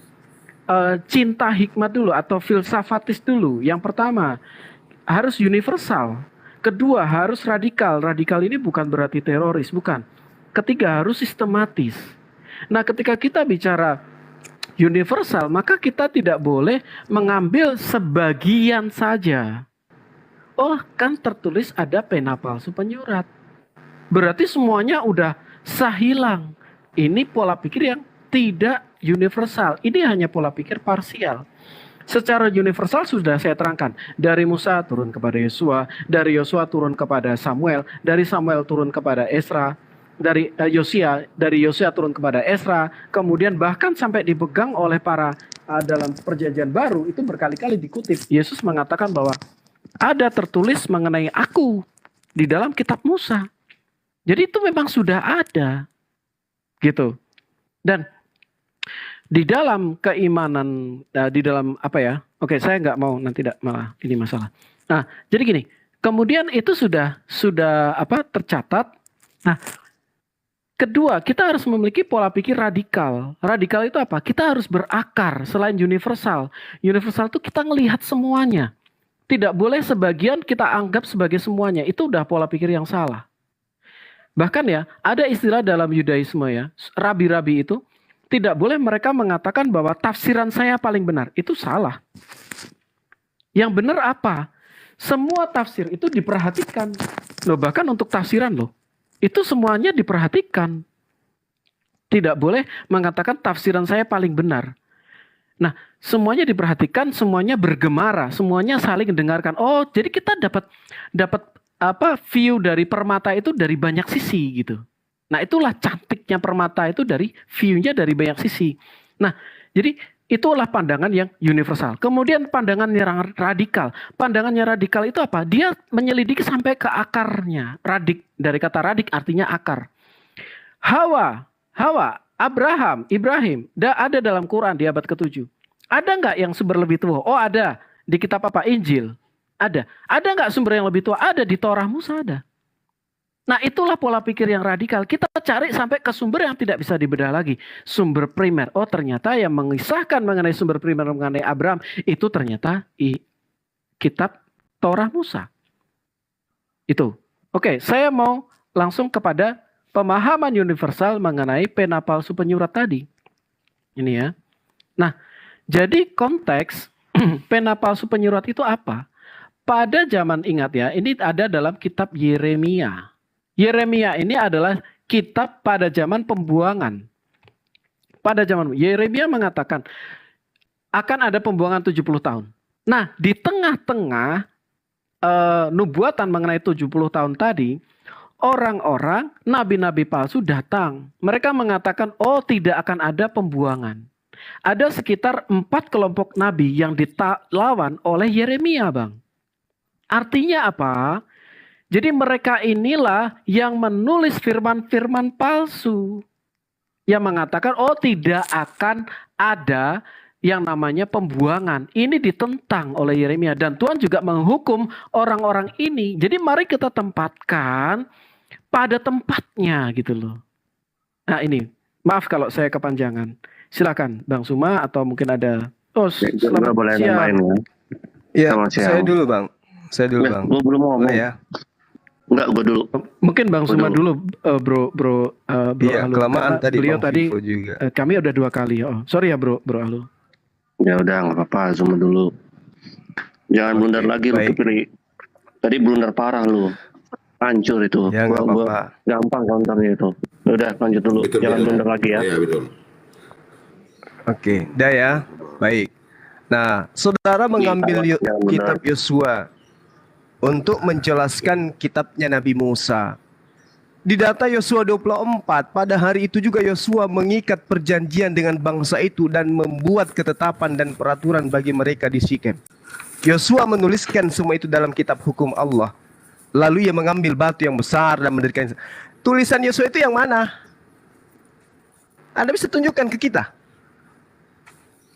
cinta hikmat dulu atau filsafatis dulu. Yang pertama, harus universal. Kedua, harus radikal. Radikal ini bukan berarti teroris, bukan. Ketiga, harus sistematis. Nah, ketika kita bicara universal, maka kita tidak boleh mengambil sebagian saja. Oh, kan tertulis ada pena palsu penyurat. Berarti semuanya udah sah hilang. Ini pola pikir yang tidak universal. Ini hanya pola pikir parsial. Secara universal sudah saya terangkan. Dari Musa turun kepada Yosua, dari Yosua turun kepada Samuel, dari Samuel turun kepada Esra, dari Yosia turun kepada Esra, kemudian bahkan sampai dipegang oleh para dalam perjanjian baru itu berkali-kali dikutip. Yesus mengatakan bahwa ada tertulis mengenai aku di dalam kitab Musa. Jadi itu memang sudah ada. Gitu. Dan di dalam keimanan, di dalam apa ya? Oke, saya nggak mau nanti malah ini masalah. Nah, jadi gini. Kemudian itu sudah tercatat. Nah, kedua, kita harus memiliki pola pikir radikal. Radikal itu apa? Kita harus berakar selain universal. Universal itu kita ngelihat semuanya. Tidak boleh sebagian kita anggap sebagai semuanya. Itu udah pola pikir yang salah. Bahkan ya, ada istilah dalam Yudaisme ya, rabi-rabi itu tidak boleh mereka mengatakan bahwa tafsiran saya paling benar. Itu salah. Yang benar apa? Semua tafsir itu diperhatikan. Loh, bahkan untuk tafsiran loh. Itu semuanya diperhatikan. Tidak boleh mengatakan tafsiran saya paling benar. Nah, semuanya diperhatikan, semuanya bergemara, semuanya saling mendengarkan. Oh, jadi kita dapat view dari permata itu dari banyak sisi gitu. Nah, itulah cantiknya permata itu dari view-nya dari banyak sisi. Nah, jadi itulah pandangan yang universal. Kemudian pandangan yang radikal. Pandangannya radikal itu apa? Dia menyelidiki sampai ke akarnya. Radik, dari kata radik artinya akar. Hawa, Abraham, Ibrahim, ada dalam Quran di abad ke-7. Ada nggak yang sumber lebih tua? Oh, ada. Di kitab apa? Injil. Ada. Ada nggak sumber yang lebih tua? Ada, di Torah Musa ada. Nah, itulah pola pikir yang radikal. Kita cari sampai ke sumber yang tidak bisa dibedah lagi. Sumber primer. Oh, ternyata yang mengisahkan mengenai sumber primer mengenai Abraham itu ternyata kitab Torah Musa. Itu. Oke, saya mau langsung kepada pemahaman universal mengenai pena palsu penyurat tadi. Ini ya. Nah, jadi konteks pena palsu penyurat itu apa? Pada zaman, ingat ya, ini ada dalam kitab Yeremia. Yeremia ini adalah kitab pada zaman pembuangan. Pada zaman Yeremia mengatakan akan ada pembuangan 70 tahun. Nah, di tengah-tengah nubuatan mengenai 70 tahun tadi, orang-orang nabi-nabi palsu datang. Mereka mengatakan, oh, tidak akan ada pembuangan. Ada sekitar 4 kelompok nabi yang dilawan oleh Yeremia, Bang. Artinya apa? Jadi mereka inilah yang menulis firman-firman palsu. Yang mengatakan, oh, tidak akan ada yang namanya pembuangan. Ini ditentang oleh Yeremia. Dan Tuhan juga menghukum orang-orang ini. Jadi mari kita tempatkan pada tempatnya gitu loh. Nah ini, maaf kalau saya kepanjangan. Silakan Bang Suma atau mungkin ada. Oh, selamat boleh siang. main ya. Iya, saya dulu Bang. Bang. Gue belum ngomong. Ya. Enggak, gue dulu. Mungkin Bang Suma dulu, bro Iya, Alu. kelamaan tadi beliau Bang tadi Vivo juga. Kami udah 2 kali. Oh, sorry ya bro Alu. Ya udah, nggak apa-apa, Suma dulu. Jangan blunder lagi lu, Kipri. Tadi blunder parah lu. Hancur itu. Ya, nggak apa-apa. Gampang counternya itu. Udah, lanjut dulu. Betul, Jangan betul. blunder lagi ya. Iya, betul. Oke, dah ya. Baik. Nah, saudara mengambil Jangan benar. kitab Yosua untuk menjelaskan kitabnya Nabi Musa. Di data Yosua 24, pada hari itu juga Yosua mengikat perjanjian dengan bangsa itu dan membuat ketetapan dan peraturan bagi mereka di Sikem. Yosua menuliskan semua itu dalam kitab hukum Allah. Lalu ia mengambil batu yang besar dan mendirikan. Tulisan Yosua itu yang mana? Anda bisa tunjukkan ke kita.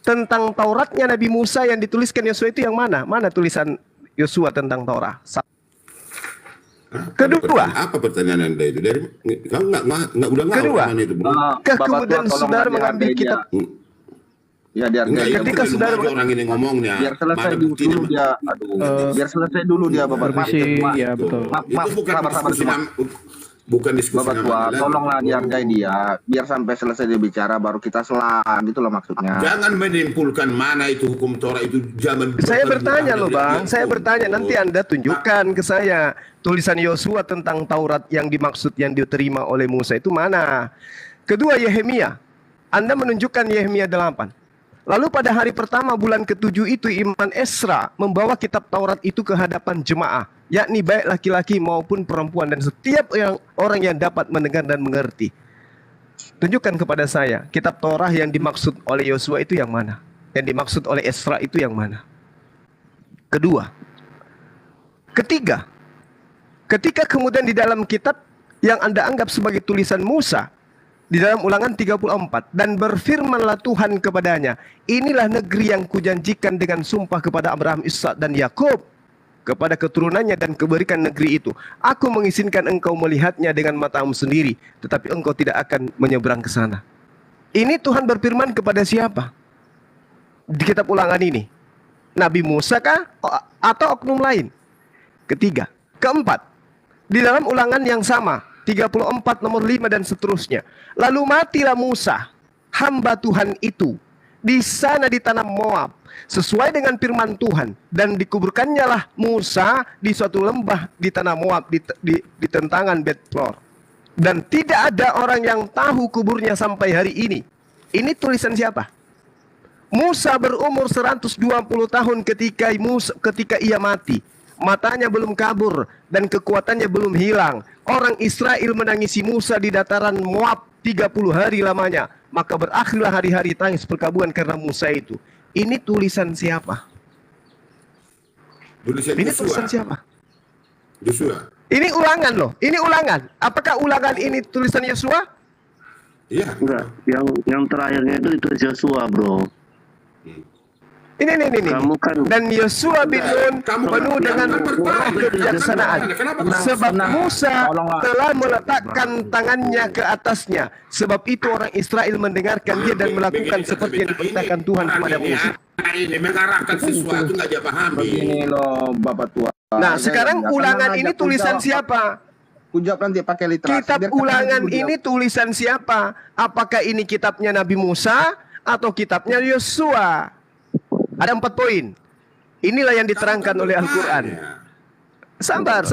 Tentang Tauratnya Nabi Musa yang dituliskan Yosua itu yang mana? Mana tulisan Yosua tentang Taurat? Kedua, apa pertanyaan Anda itu? Dari kau nggak udah kedua, itu, kemudian saudara mengambil kitab. Ya ketika saudara orang ini ngomongnya, biar selesai dulu dia, biar selesai dulu dia, Bapak. Ya betul. Itu bukan diskusi Bapak tua, tolonglah dihargai dia, biar sampai selesai dia bicara, baru kita selang, gitulah maksudnya. Jangan menyimpulkan mana itu hukum Torah itu zaman. Saya bertanya loh Bang, saya bertanya, nanti Anda tunjukkan ke saya tulisan Yosua tentang Taurat yang dimaksud yang diterima oleh Musa itu mana. Kedua, Yehemia, Anda menunjukkan Yehemia 8. Lalu pada hari pertama bulan ke-7 itu Imam Esra membawa kitab Taurat itu ke hadapan jemaah, yakni baik laki-laki maupun perempuan dan setiap orang yang dapat mendengar dan mengerti. Tunjukkan kepada saya kitab Taurat yang dimaksud oleh Yosua itu yang mana? Yang dimaksud oleh Esra itu yang mana? Kedua. Ketiga, ketika kemudian di dalam kitab yang Anda anggap sebagai tulisan Musa, di dalam Ulangan 34, dan berfirmanlah Tuhan kepadanya, inilah negeri yang kujanjikan dengan sumpah kepada Abraham, Ishak dan Yakub, kepada keturunannya, dan kuberikan negeri itu. Aku mengizinkan engkau melihatnya dengan matamu sendiri, tetapi engkau tidak akan menyeberang ke sana. Ini Tuhan berfirman kepada siapa? Di kitab Ulangan ini, Nabi Musa kah? Atau oknum lain? Ketiga. Keempat, di dalam Ulangan yang sama, 34 nomor 5 dan seterusnya. Lalu matilah Musa, hamba Tuhan itu, di sana di tanah Moab, sesuai dengan firman Tuhan, dan dikuburkannya lah Musa di suatu lembah di tanah Moab, di tentangan Bet-Peor. Dan tidak ada orang yang tahu kuburnya sampai hari ini. Ini tulisan siapa? Musa berumur 120 tahun ketika ia mati. Matanya belum kabur dan kekuatannya belum hilang. Orang Israel menangisi Musa di dataran Moab 30 hari lamanya. Maka berakhirlah hari-hari tangis perkabungan karena Musa itu. Ini tulisan siapa? Ini tulisan siapa? Yosua. Ini Ulangan loh. Ini Ulangan. Apakah Ulangan ini tulisan Yosua? Iya. Enggak. Yang terakhirnya itu Yosua, bro. Ini. Kamu kan, dan Yosua bin Nun penuh dengan kebijaksanaan, sebab Musa telah meletakkan tangannya ke atasnya. Sebab itu orang Israel mendengarkan dia dan melakukan seperti yang diperintahkan Tuhan kepada Musa. Ini mengarahkan sesuatu nggak dia pahami. Begini loh Bapak tua. Nah sekarang Ulangan ini tulisan siapa? Kujawab nanti pakai literasi. Kitab Ulangan ini tulisan siapa? Apakah ini kitabnya Nabi Musa atau kitabnya Yosua? Ada 4 poin. Inilah yang diterangkan oleh Al-Quran. Sabar.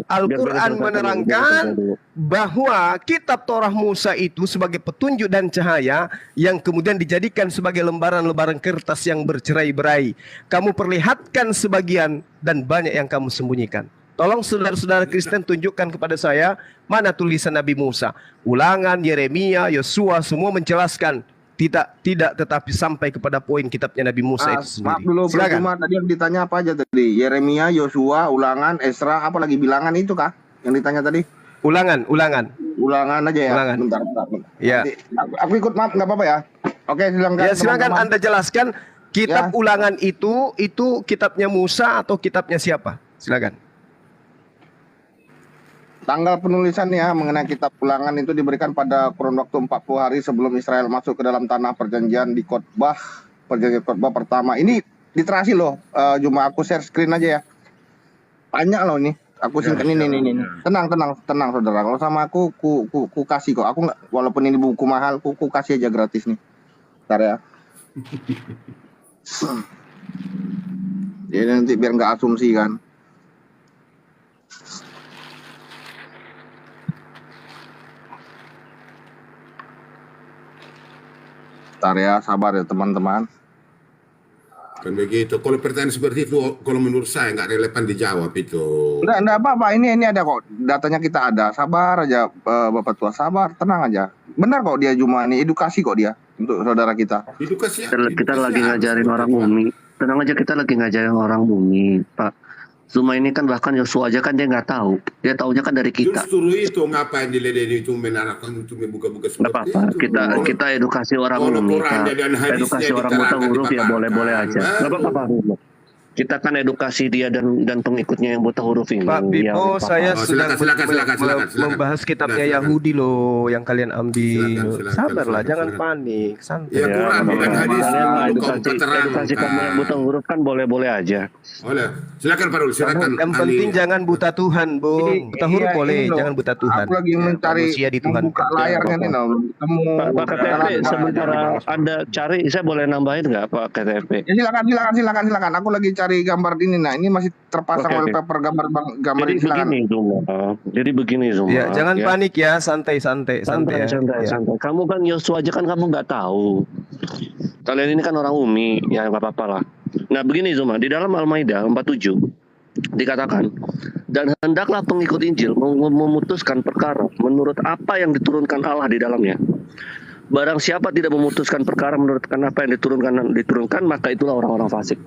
Al-Quran menerangkan bahwa kitab Torah Musa itu sebagai petunjuk dan cahaya yang kemudian dijadikan sebagai lembaran-lembaran kertas yang bercerai-berai. Kamu perlihatkan sebagian dan banyak yang kamu sembunyikan. Tolong saudara-saudara Kristen tunjukkan kepada saya mana tulisan Nabi Musa. Ulangan, Yeremia, Yosua semua menjelaskan. Tidak, tetapi sampai kepada poin kitabnya Nabi Musa itu sendiri. Maaf dulu, Bro, tadi yang ditanya apa aja tadi? Yeremia, Yosua, Ulangan, Esra, apa lagi bilangan itu kah? Yang ditanya tadi? Ulangan. Ulangan aja ya. Ulangan. Bentar. Ya. Aku ikut, maaf, nggak apa-apa ya. Oke, silakan. Ya, silakan Anda jelaskan kitab Ulangan itu kitabnya Musa atau kitabnya siapa? Silakan. Tanggal penulisannya mengenai kitab Ulangan itu diberikan pada kurun waktu 40 hari sebelum Israel masuk ke dalam tanah perjanjian di perjanjian khotbah pertama. Ini literasi loh, cuma aku share screen aja ya. Banyak loh ini. Aku singkat ini. Tenang saudara. Kalau sama aku kasih kok. Aku nggak, walaupun ini buku mahal, ku kasih aja gratis nih. Bentar ya. Jadi nanti biar nggak asumsi kan. Bentar ya, sabar ya teman-teman. Kan begitu. Kalau pertanyaan seperti itu, kalau menurut saya nggak relevan dijawab itu. Enggak apa-apa. Ini ada kok. Datanya kita ada. Sabar aja, Bapak tua. Sabar, tenang aja. Benar kok dia cuma ini edukasi kok dia untuk saudara kita. Edukasi. Kita lagi ngajarin orang Umi. tenang aja, kita lagi ngajarin orang bumi, Pak. Zuma ini kan bahkan Yosua aja kan dia nggak tahu. Dia taunya kan dari kita. Justru itu ngapain diledeni itu menarikkan untuk membuka-buka seperti Nggak apa-apa. itu. Kita edukasi orang Kalau bumi, Qurannya dan hadisnya edukasi orang buta diterangkan, huruf ya boleh-boleh aja. dipaparkan. Nggak apa-apa. Kita kan edukasi dia dan pengikutnya yang buta huruf ini. Pak Ya, Bipo, nggak saya apa-apa. sedang silakan. membahas kitabnya Silakan. Yahudi loh yang kalian ambil. Silakan, Sabarlah, jangan silakan. panik, santai. Ya, Quran nggak dan apa-apa. hadis Kalian dulu kau edukasi kamu keterangkan. yang buta huruf kan boleh-boleh aja. Oleh, silakan Farul, silakan. Yang penting ahli. jangan buta Tuhan, Bung. Buta huruf Iya, boleh, ini loh. jangan buta Tuhan. Aku lagi mencari Manusia dituhankan. membuka layarnya nih, no. Temu Pak KTP, sementara Anda cari, saya boleh nambahin nggak Pak KTP? Ya, silakan. Aku lagi cari gambar ini. Nah, ini masih terpasang Oke, oke. wallpaper gambar Jadi ini, silakan. begini Zuma. Ya, jangan ya. panik ya, santai ya. Santai. Ya. Kamu kan Yosua aja kan kamu nggak tahu. Kalian ini kan orang umi, ya nggak apa-apa lah. Nah begini Zuma, di dalam Al-Maidah 47 dikatakan, dan hendaklah pengikut Injil memutuskan perkara menurut apa yang diturunkan Allah di dalamnya. Barang siapa tidak memutuskan perkara menurut apa yang diturunkan, maka itulah orang-orang fasik.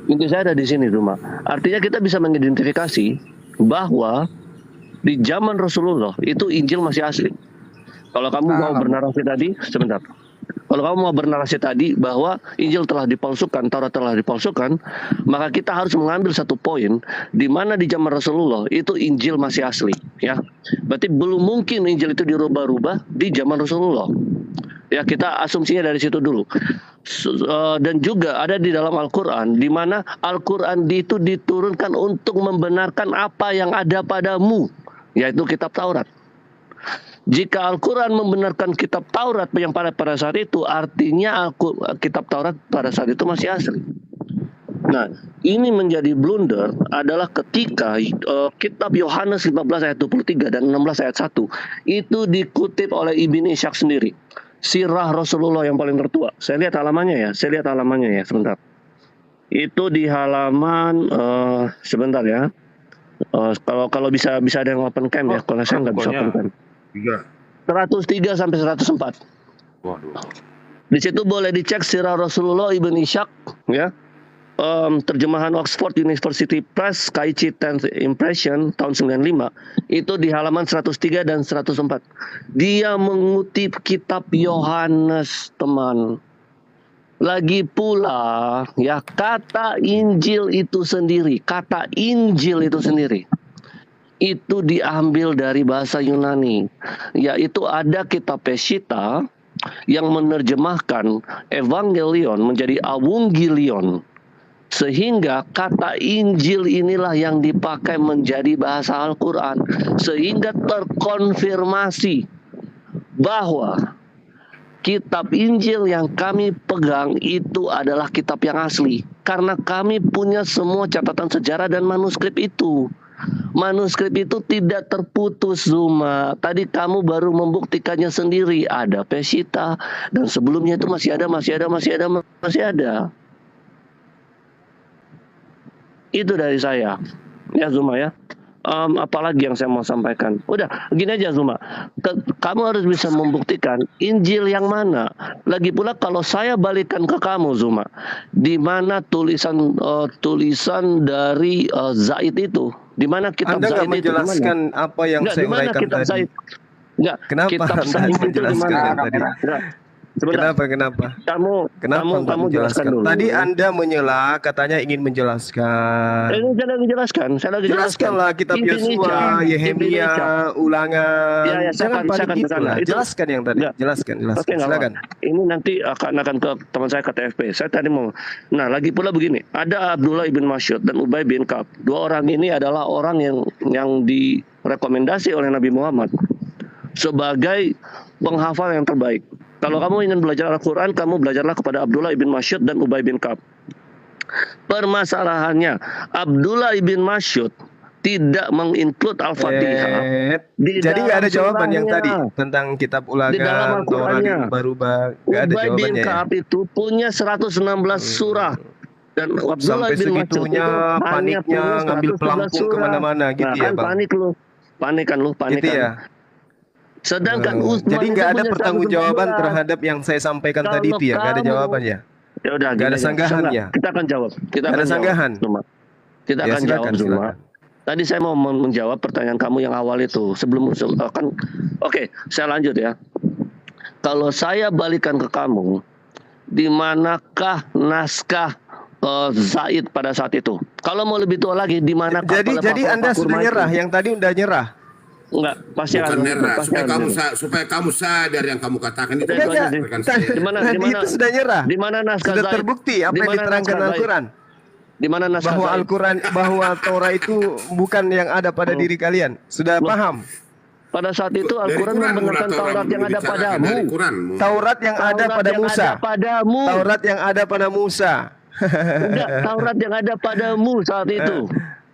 Inti saya ada di sini Zuma. Artinya kita bisa mengidentifikasi bahwa di zaman Rasulullah itu Injil masih asli. Kalau kamu mau bernarasi tadi, sebentar. Kalau kamu mau bernarasi tadi bahwa Injil telah dipalsukan, Taurat telah dipalsukan, maka kita harus mengambil satu poin di mana di zaman Rasulullah itu Injil masih asli, ya. Berarti belum mungkin Injil itu dirubah-rubah di zaman Rasulullah. Ya, kita asumsinya dari situ dulu. Dan juga ada di dalam Al-Quran, di mana Al-Quran itu diturunkan untuk membenarkan apa yang ada padamu, yaitu kitab Taurat. Jika Al-Quran membenarkan kitab Taurat yang pada saat itu, artinya kitab Taurat pada saat itu masih asli. Nah, ini menjadi blunder adalah ketika kitab Yohanes 15 ayat 23 dan 16 ayat 1 itu dikutip oleh Ibn Ishaq sendiri. Sirah Rasulullah yang paling tertua. Saya lihat halamannya ya, sebentar. Itu di halaman sebentar ya. Kalau bisa ada yang open cam ya. Kalau saya nggak bisa open cam. 103 sampai 104. Waduh. Di situ boleh dicek Sirah Rasulullah Ibn Ishaq ya. Terjemahan Oxford University Press Kaichi 10th Impression tahun 95 itu di halaman 103 dan 104. Dia mengutip kitab Yohanes, teman. Lagi pula ya, kata Injil itu sendiri itu diambil dari bahasa Yunani, yaitu ada kitab Peshitta yang menerjemahkan Evangelion menjadi Awungilion. Sehingga kata Injil inilah yang dipakai menjadi bahasa Al-Quran. Sehingga terkonfirmasi bahwa kitab Injil yang kami pegang itu adalah kitab yang asli. Karena kami punya semua catatan sejarah dan manuskrip itu. Manuskrip itu tidak terputus, Zuma. Tadi kamu baru membuktikannya sendiri. Ada Peshitta dan sebelumnya itu masih ada. Itu dari saya, ya Zuma ya. Apalagi yang saya mau sampaikan. Udah, gini aja Zuma. Kamu harus bisa membuktikan Injil yang mana. Lagi pula kalau saya balikan ke kamu Zuma, di mana tulisan dari Zaid itu, di mana kitab Anda Zaid nggak itu? menjelaskan apa yang saya uraikan kitab tadi. Zaid? Enggak, Kenapa kitab Anda Zaid itu di menjelaskan mana? tadi? Sebentar. Kenapa? Kamu jelaskan dulu. Tadi Anda menyela, katanya ingin menjelaskan. Ini saya lagi jelaskan. Jelaskanlah kitab Yosua, Yehemia, Ulangan. Jangan panik gitu lah. Jelaskan yang tadi. Jelaskan. Oke, Silakan. Ini nanti akan ke teman saya ke TFP. Saya tadi mau. Nah, lagi pula begini. Ada Abdullah ibn Mas'ud dan Ubay bin Ka'ab. Dua orang ini adalah orang yang direkomendasi oleh Nabi Muhammad sebagai penghafal yang terbaik. Kalau kamu ingin belajar Al-Quran, kamu belajarlah kepada Abdullah ibn Mas'ud dan Ubay bin Ka'ab. Permasalahannya, Abdullah ibn Mas'ud tidak menginclude Al-Fatihah. Jadi nggak ada jawaban yang tadi tentang kitab Ulangan, Taurat berubah. Nggak ada Ubay bin jawabannya. Ka'ab itu punya 116 surah. Dan Abdullah Sampai bin Mas'ud segitunya itu paniknya ngambil pelampung kemana-mana gitu ya Bang. Panik kan lu. Gitu ya. Sedangkan Utsman jadi itu nggak ada punya pertanggungjawaban 117. terhadap yang saya sampaikan tadi itu ya, nggak ada jawabannya. Ya udah, Nggak ada gini aja. sanggahannya. Kita akan jawab. Kita Nggak akan ada sanggahan. jawab, Zuma. Kita Ya, akan silakan, jawab, Zuma. silakan. Tadi saya mau menjawab pertanyaan kamu yang awal itu. Oke, saya lanjut ya. Kalau saya balikan ke kamu, di manakah naskah Zaid pada saat itu? Kalau mau lebih tua lagi, di manakah? Jadi Anda sudah nyerah, yang tadi udah nyerah. Enggak, pasti Bukan akan merah, pasti akan. supaya kamu sadar yang kamu katakan itu. Enggak, Bukan saya. Di mana itu sudah nyerah. Di mana naskah Sudah Zaid? terbukti apa Di yang mana diterangkan naskah Zaid? Al-Quran. Di mana naskah Bahwa Zaid? Al-Quran, bahwa Torah itu bukan yang ada pada diri kalian. Sudah paham? Pada saat itu Dari Al-Quran Quran membenarkan pula Taurat yang ada dibicarakan, padamu. dari Quranmu. Taurat yang ada Taurat pada yang Musa. ada padamu. Taurat yang ada pada Musa. Enggak, Taurat yang ada padamu saat itu.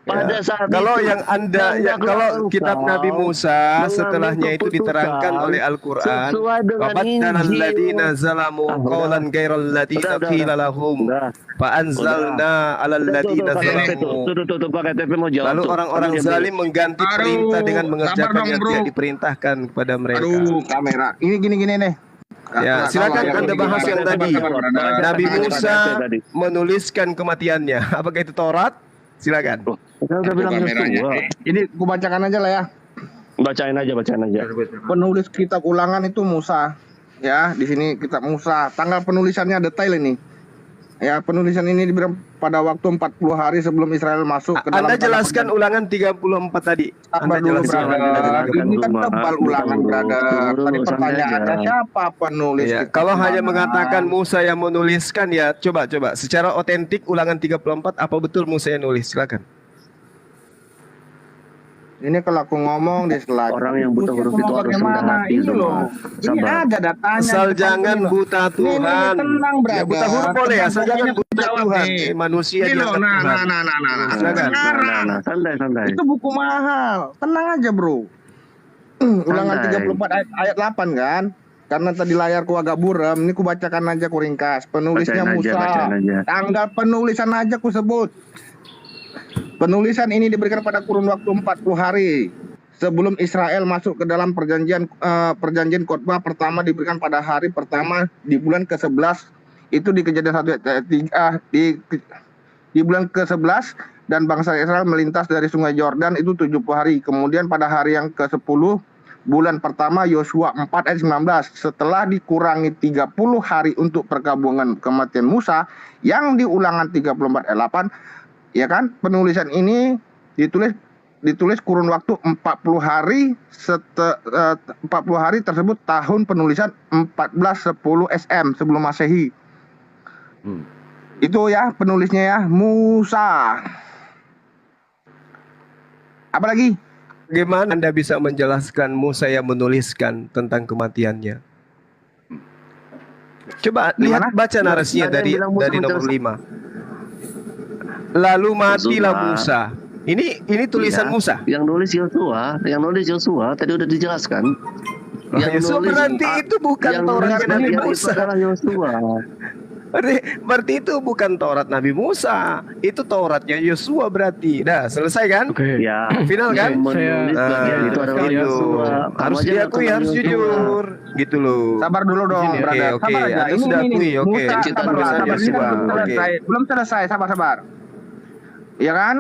Pada saat Kalau itu, yang Anda kalau kitab Nabi Musa setelahnya itu diterangkan oleh Al-Qur'an, "Fabaddala alladziina zalamu qawlan ghairal ladzi qila lahum fa anzalna 'alal ladziina zalamu." Tuh, pakai TV mau jawab. Lalu tuh. orang-orang Kamu zalim mengganti perintah dengan mengerjakan sabar dong, yang bro. tidak diperintahkan kepada mereka. Aduh, kamera. Ini gini nih. Ya, silakan Anda bahas yang tadi. Nabi Musa menuliskan kematiannya. Apakah itu Taurat? Silakan. Saya udah bilang semua. Ini gua bacakan aja lah ya. Bacain aja. Penulis kitab Ulangan itu Musa. Ya, di sini kitab Musa. Tanggal penulisannya detail ini. Ya, penulisan ini diberikan pada waktu 40 hari sebelum Israel masuk ke dalam Anda jelaskan Ulangan 34 tadi. Sabar dulu, brother. Ini kan tebal Ulangan, brother. Tadi pertanyaannya siapa penulis? Ya, kitab kalau hanya Ulangan? mengatakan Musa yang menuliskan, ya coba secara otentik Ulangan 34 apa betul Musa yang nulis? Silakan. Ini kalau aku ngomong di slide. Orang yang buta huruf itu harus rendah hati, Ini Zuma. loh. Ini Sabar. ada datanya. Asal jangan Ini, buta Tuhan. tenang, Ya, brother. buta huruf boleh, asal Tenang, jangan pokoknya buta jawab Tuhan. nih. Manusia Ini loh, dianggap Tuhan. nah. Silakan. Sekarang. Santai. Itu buku mahal. Tenang aja, bro. Ulangan Santai. 34 ayat 8 kan? Karena tadi layarku agak buram, ini ku bacakan aja ku ringkas. Penulisnya Bacain aja. Musa. Tanggal penulisan aja ku sebut. Penulisan ini diberikan pada kurun waktu 40 hari sebelum Israel masuk ke dalam perjanjian khotbah pertama diberikan pada hari pertama di bulan ke-11. Itu di Kejadian 1 ayat 3 di bulan ke-11, dan bangsa Israel melintas dari sungai Yordan itu 70 hari. Kemudian pada hari yang ke-10 bulan pertama Yosua 4 ayat 19, setelah dikurangi 30 hari untuk perkabungan kematian Musa yang di Ulangan 34 ayat 8, ya kan, penulisan ini ditulis kurun waktu 40 hari 40 hari tersebut tahun penulisan 1410 SM sebelum Masehi. Itu ya penulisnya ya, Musa. Apa lagi? Bagaimana Anda bisa menjelaskan Musa yang menuliskan tentang kematiannya? Coba lihat, baca narasinya Ada yang bilang Musa dari nomor menjelaskan. 5. Lalu matilah Zuma. Musa. Ini tulisan Iya. Musa. Yang nulis Yosua tadi udah dijelaskan. Yosua berarti itu bukan Taurat Nabi Musa. Adalah Yosua. Berarti itu bukan Taurat Nabi Musa, itu Tauratnya Yosua berarti. Dah, selesai kan? Oke. Ya. Final kan? Yang menulis Saya- bagian itu adalah Gitu. Yosua. Kamu Harus aja diakui, nggak harus kenal Yosua. jujur. Gitu loh. Sabar dulu dong, Oke, brother. oke. Sabar aja. Anda sudah akui, oke. Musa, Cinta sabar. Yosua. Ini kan belum Oke. selesai. Belum selesai, sabar. Ya kan?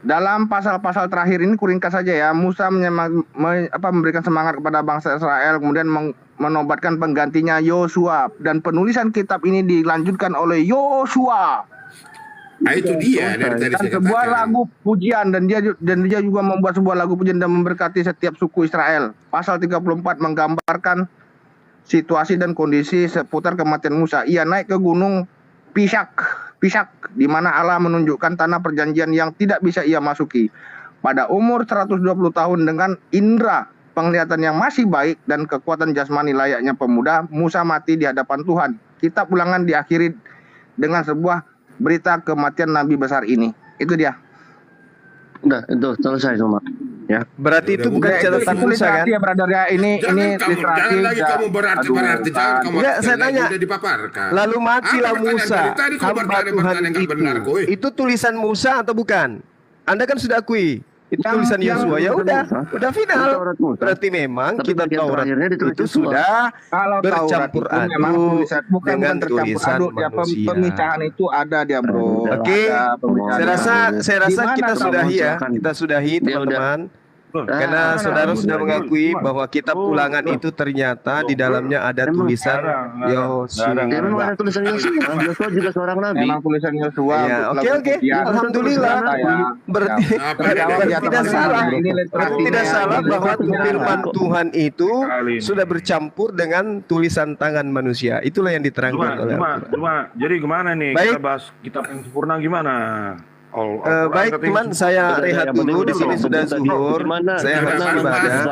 Dalam pasal-pasal terakhir ini kuringkas saja ya. Musa memberikan semangat kepada bangsa Israel, kemudian menobatkan penggantinya Yosua, dan penulisan kitab ini dilanjutkan oleh Yosua. Nah, itu dia dari tadi Dan saya sebuah katakan. lagu pujian, dan dia juga membuat sebuah lagu pujian dan memberkati setiap suku Israel. Pasal 34 menggambarkan situasi dan kondisi seputar kematian Musa. Ia naik ke gunung Pisak, di mana Allah menunjukkan tanah perjanjian yang tidak bisa ia masuki. Pada umur 120 tahun dengan indera penglihatan yang masih baik dan kekuatan jasmani layaknya pemuda, Musa mati di hadapan Tuhan. Kitab Ulangan diakhiri dengan sebuah berita kematian Nabi besar ini. Itu dia. Udah, itu selesai semua. Ya. Berarti itu bukan catatan Itu Musa kan? literasi ya, brother ya. Ini literasi. Jangan lagi kamu berarti jangan kamu Enggak, saya lagi tanya. udah dipaparkan. Lalu matilah Apa pertanyaan Musa, dari tadi kau hamba bertanya Tuhan yang nggak benar, itu. koi? Itu tulisan Musa atau bukan? Anda kan sudah akui. Itu tulisan Yosua. Ya udah final. Taurat Musa. Berarti memang Tapi kitab bagian Taurat terakhirnya ditulis itu Yosua. sudah Kalau bercampur Taurat itu memang aduk tulisan, bukan dengan tercampur tulisan aduk ya, manusia. pemisahan itu ada dia bro. Oke, Ada pemisahan. saya rasa Di mana kita kamu sudahi ya, silakan. kita sudahi Dia teman-teman. Karena saudara sudah mengakui bahwa kitab ulangan itu ternyata di dalamnya ada tulisan Yosua. Ya memang ada tulisan Yosua. Yosua juga seorang nabi. Memang tulisan Yosua. Ya, oke. Alhamdulillah. Berarti tidak salah. Berarti tidak salah bahwa firman Tuhan itu sudah bercampur dengan tulisan tangan manusia. Itulah yang diterangkan oleh Al-Quran. Jadi gimana nih? Baik. Kita bahas kitab yang sempurna gimana? Baik teman, saya rehat dulu. Di sini sudah zuhur. Saya harus ibadah.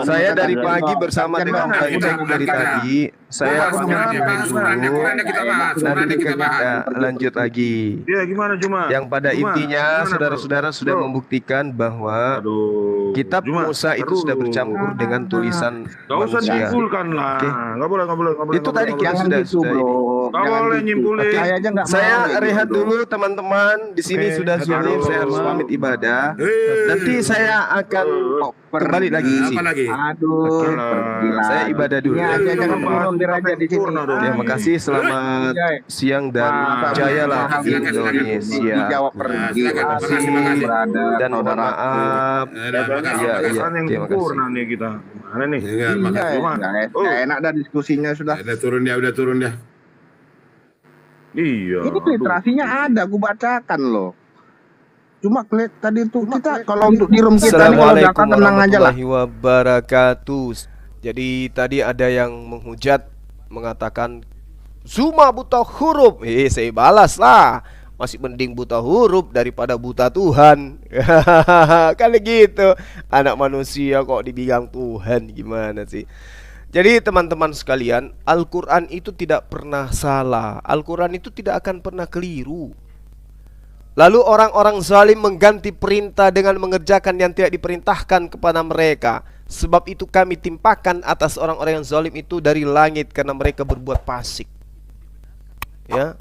Saya dari pagi bersama dengan Bang Jack dari tadi. Saya dulu. Nanti kita lanjut lagi. Iya, gimana cuma? Yang pada intinya saudara-saudara sudah membuktikan bahwa kitab Musa itu sudah bercampur dengan tulisan Gak usah manusia. nyimpulkan lah. Gak boleh. Itu tadi kita sudah ini. Gak boleh nyimpulin. Saya rehat dulu teman-teman. Di sini sudah zuhur, saya harus pamit ibadah. Nanti saya akan kembali lagi di sini. Aduh, pergilah. Saya ibadah dulu. Jangan turun biar aja di sini. Terima kasih, selamat siang dan jayalah Indonesia. Dijawab pergi. Terima kasih dan mohon maaf. Iya, Yang terima sempurna kasih. nih kita. Mana nih? Nggak enak dah diskusinya sudah. Udah turun dia. Iya. Ini literasinya ada, aku bacakan loh. Cuma tadi tuh kita kalau untuk di room kita nih kalau data tenang aja lah. Warahmatullahi wabarakatuh. Jadi tadi ada yang menghujat mengatakan Zuma buta huruf. Saya balas lah. Masih mending buta huruf daripada buta Tuhan. Kan gitu. Anak manusia kok dibilang Tuhan, gimana sih? Jadi teman-teman sekalian, Al-Quran itu tidak pernah salah. Al-Quran itu tidak akan pernah keliru. Lalu orang-orang zalim mengganti perintah dengan mengerjakan yang tidak diperintahkan kepada mereka. Sebab itu kami timpakan atas orang-orang yang zalim itu dari langit karena mereka berbuat fasik. Ya.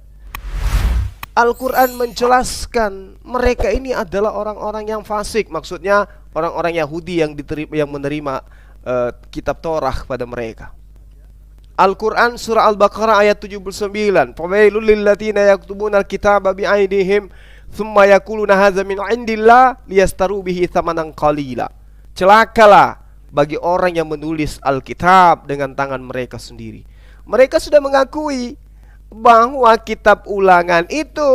Al-Quran menjelaskan mereka ini adalah orang-orang yang fasik. Maksudnya orang-orang Yahudi yang menerima kitab Torah pada mereka. Al-Quran surah Al-Baqarah ayat 79. Fawailul lilladzina yaktubuna al-kitaba bi'aidihim thumma yaquluna hadza min 'indillah liyastaru bihi tsamanan qalila. Celakalah bagi orang yang menulis Alkitab dengan tangan mereka sendiri. Mereka sudah mengakui bahwa kitab ulangan itu,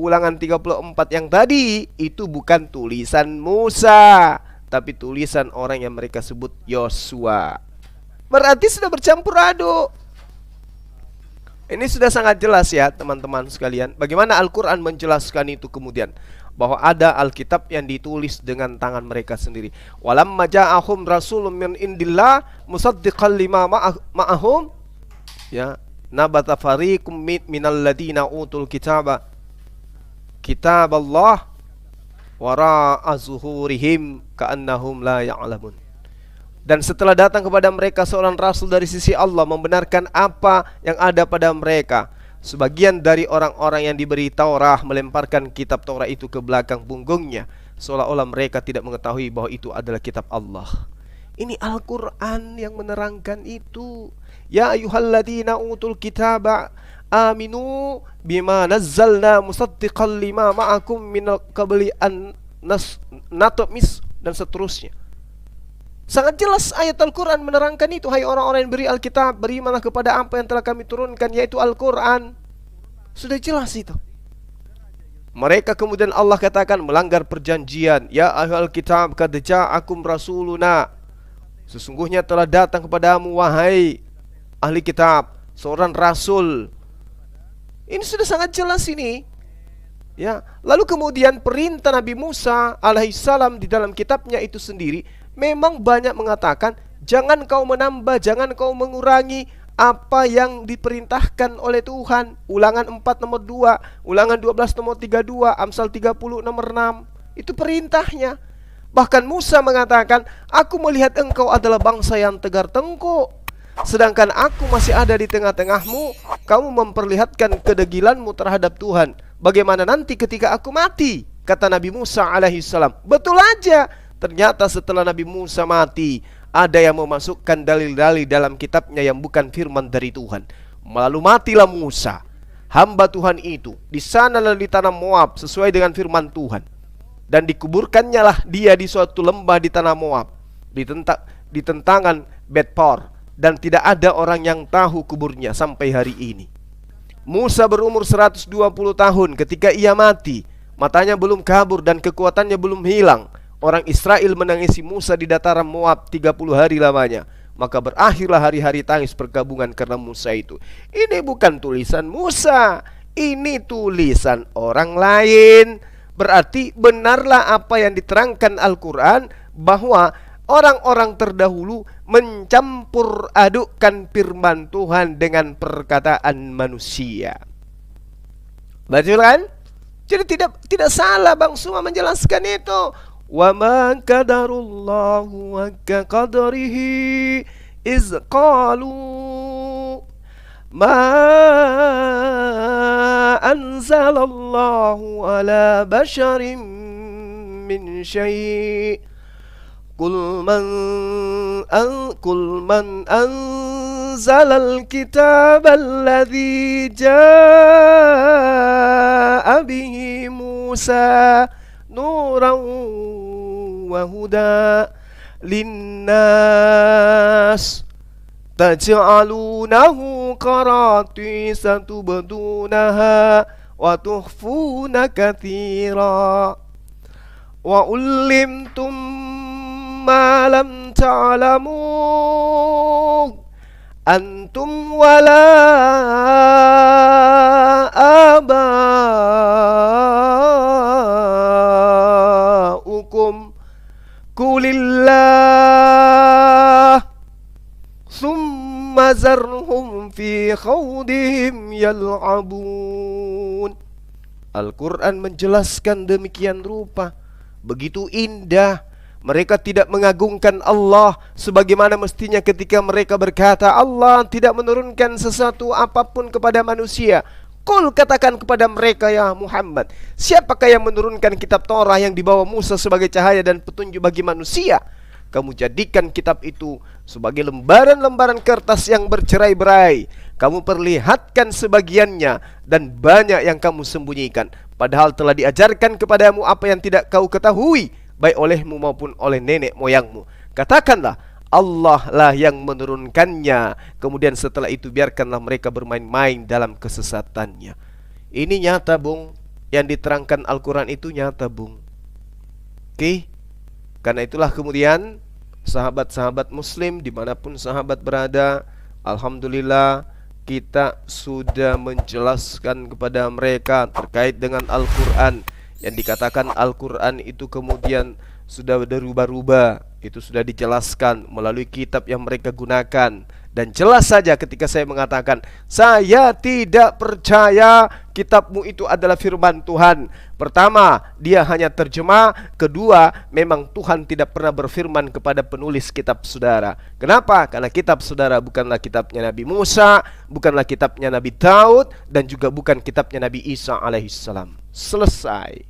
ulangan 34 yang tadi, itu bukan tulisan Musa, tapi tulisan orang yang mereka sebut Yosua. Berarti sudah bercampur aduk. Ini sudah sangat jelas ya teman-teman sekalian. Bagaimana Al-Quran menjelaskan itu kemudian, bahwa ada Alkitab yang ditulis dengan tangan mereka sendiri. Walamma ja'ahum rasulun min indillah musaddiqan lima ma'ahum, ya, nabata fariqum minal ladina utul kitab Allah wara'a zuhurihim ka'annahum la ya'lamun. Dan setelah datang kepada mereka seorang rasul dari sisi Allah membenarkan apa yang ada pada mereka, sebagian dari orang-orang yang diberi Taurat melemparkan kitab Taurat itu ke belakang punggungnya, seolah-olah mereka tidak mengetahui bahwa itu adalah kitab Allah. Ini Al-Quran yang menerangkan itu. Ya ayyuhalladzina utul kitaba aminu bima nazzalna musaddiqan lima ma'akum min qabli an natmis, dan seterusnya. Sangat jelas ayat Al-Quran menerangkan itu. Hai orang-orang yang beri Alkitab, berimanlah kepada apa yang telah kami turunkan, yaitu Al-Quran. Sudah jelas itu. Mereka kemudian Allah katakan melanggar perjanjian. Ya ahlul kitab qad ja'akum rasuluna, sesungguhnya telah datang kepadamu wahai ahli kitab seorang rasul. Ini sudah sangat jelas ini. Ya, lalu kemudian perintah Nabi Musa alaihissalam di dalam kitabnya itu sendiri memang banyak mengatakan jangan kau menambah, jangan kau mengurangi apa yang diperintahkan oleh Tuhan. Ulangan 4 nomor 2, Ulangan 12 nomor 32, Amsal 30 nomor 6. Itu perintahnya. Bahkan Musa mengatakan, aku melihat engkau adalah bangsa yang tegar tengkuk, sedangkan aku masih ada di tengah-tengahmu. Kamu memperlihatkan kedegilanmu terhadap Tuhan. bagaimana nanti ketika aku mati? Kata Nabi Musa alaihissalam. Betul aja. Ternyata setelah Nabi Musa mati, ada yang memasukkan dalil-dalil dalam kitabnya yang bukan firman dari Tuhan. Lalu matilah Musa, hamba Tuhan itu, di sana lalu di tanah Moab sesuai dengan firman Tuhan. Dan dikuburkannya lah dia di suatu lembah di tanah Moab, di tentangan Bet-Por, dan tidak ada orang yang tahu kuburnya sampai hari ini. Musa berumur 120 tahun ketika ia mati. Matanya belum kabur dan kekuatannya belum hilang. Orang Israel menangisi Musa di dataran Moab 30 hari lamanya. Maka berakhirlah hari-hari tangis perkabungan karena Musa itu. Ini bukan tulisan Musa, ini tulisan orang lain. Berarti benarlah apa yang diterangkan Al-Quran, bahwa orang-orang terdahulu mencampur adukkan firman Tuhan dengan perkataan manusia. Betul kan? Jadi tidak salah Bang Suma menjelaskan itu. Wa ma qadarullahu haqqa qadrihi iz qalu ma anzalallahu ala basharin min syai' qul man anzalal kitaba alladhi jaa'a bihi Musa nuran wa huda linnas taj'alunahu qaratisa tubdunaha wa tukhfuna katsira wa ulimtum ma lam ta'lamu antum wala aba'ukum kulillah summa zarhum fi khawdihim yal'abun. Al-Quran menjelaskan demikian rupa, begitu indah. Mereka tidak mengagungkan Allah sebagaimana mestinya ketika mereka berkata Allah tidak menurunkan sesuatu apapun kepada manusia. Qul, katakan kepada mereka ya Muhammad, siapakah yang menurunkan kitab Torah yang dibawa Musa sebagai cahaya dan petunjuk bagi manusia? Kamu jadikan kitab itu sebagai lembaran-lembaran kertas yang bercerai-berai. Kamu perlihatkan sebagiannya dan banyak yang kamu sembunyikan. Padahal telah diajarkan kepadamu apa yang tidak kau ketahui, baik olehmu maupun oleh nenek moyangmu. Katakanlah Allah lah yang menurunkannya. Kemudian setelah itu biarkanlah mereka bermain-main dalam kesesatannya. Ini nyata Bung, yang diterangkan Al-Quran itu nyata Bung. Oke? Karena itulah kemudian sahabat-sahabat muslim dimanapun sahabat berada, alhamdulillah kita sudah menjelaskan kepada mereka terkait dengan Al-Quran. Yang dikatakan Al-Quran itu kemudian sudah berubah-ubah, itu sudah dijelaskan melalui kitab yang mereka gunakan. Dan jelas saja ketika saya mengatakan saya tidak percaya kitabmu itu adalah firman Tuhan. Pertama, dia hanya terjemah. Kedua, memang Tuhan tidak pernah berfirman kepada penulis kitab saudara. Kenapa? Karena kitab saudara bukanlah kitabnya Nabi Musa, bukanlah kitabnya Nabi Daud, dan juga bukan kitabnya Nabi Isa alaihissalam. Selesai.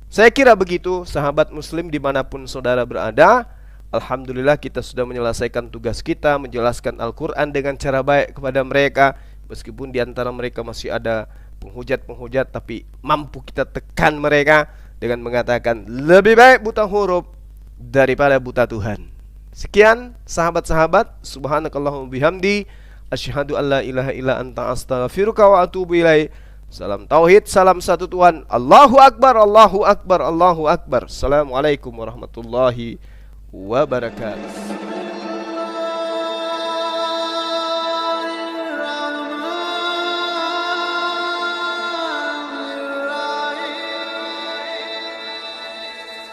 Saya kira begitu sahabat muslim dimanapun saudara berada. Alhamdulillah kita sudah menyelesaikan tugas kita menjelaskan Al-Quran dengan cara baik kepada mereka. Meskipun di antara mereka masih ada penghujat-penghujat, tapi mampu kita tekan mereka dengan mengatakan lebih baik buta huruf daripada buta Tuhan. Sekian sahabat-sahabat, subhanakallahumma bihamdi, asyhadu an la ilaha illa anta astaghfiruka wa atubu ilaik. Salam tauhid, salam satu Tuhan. Allahu akbar, Allahu akbar, Allahu akbar. Assalamualaikum warahmatullahi wabarakatuh.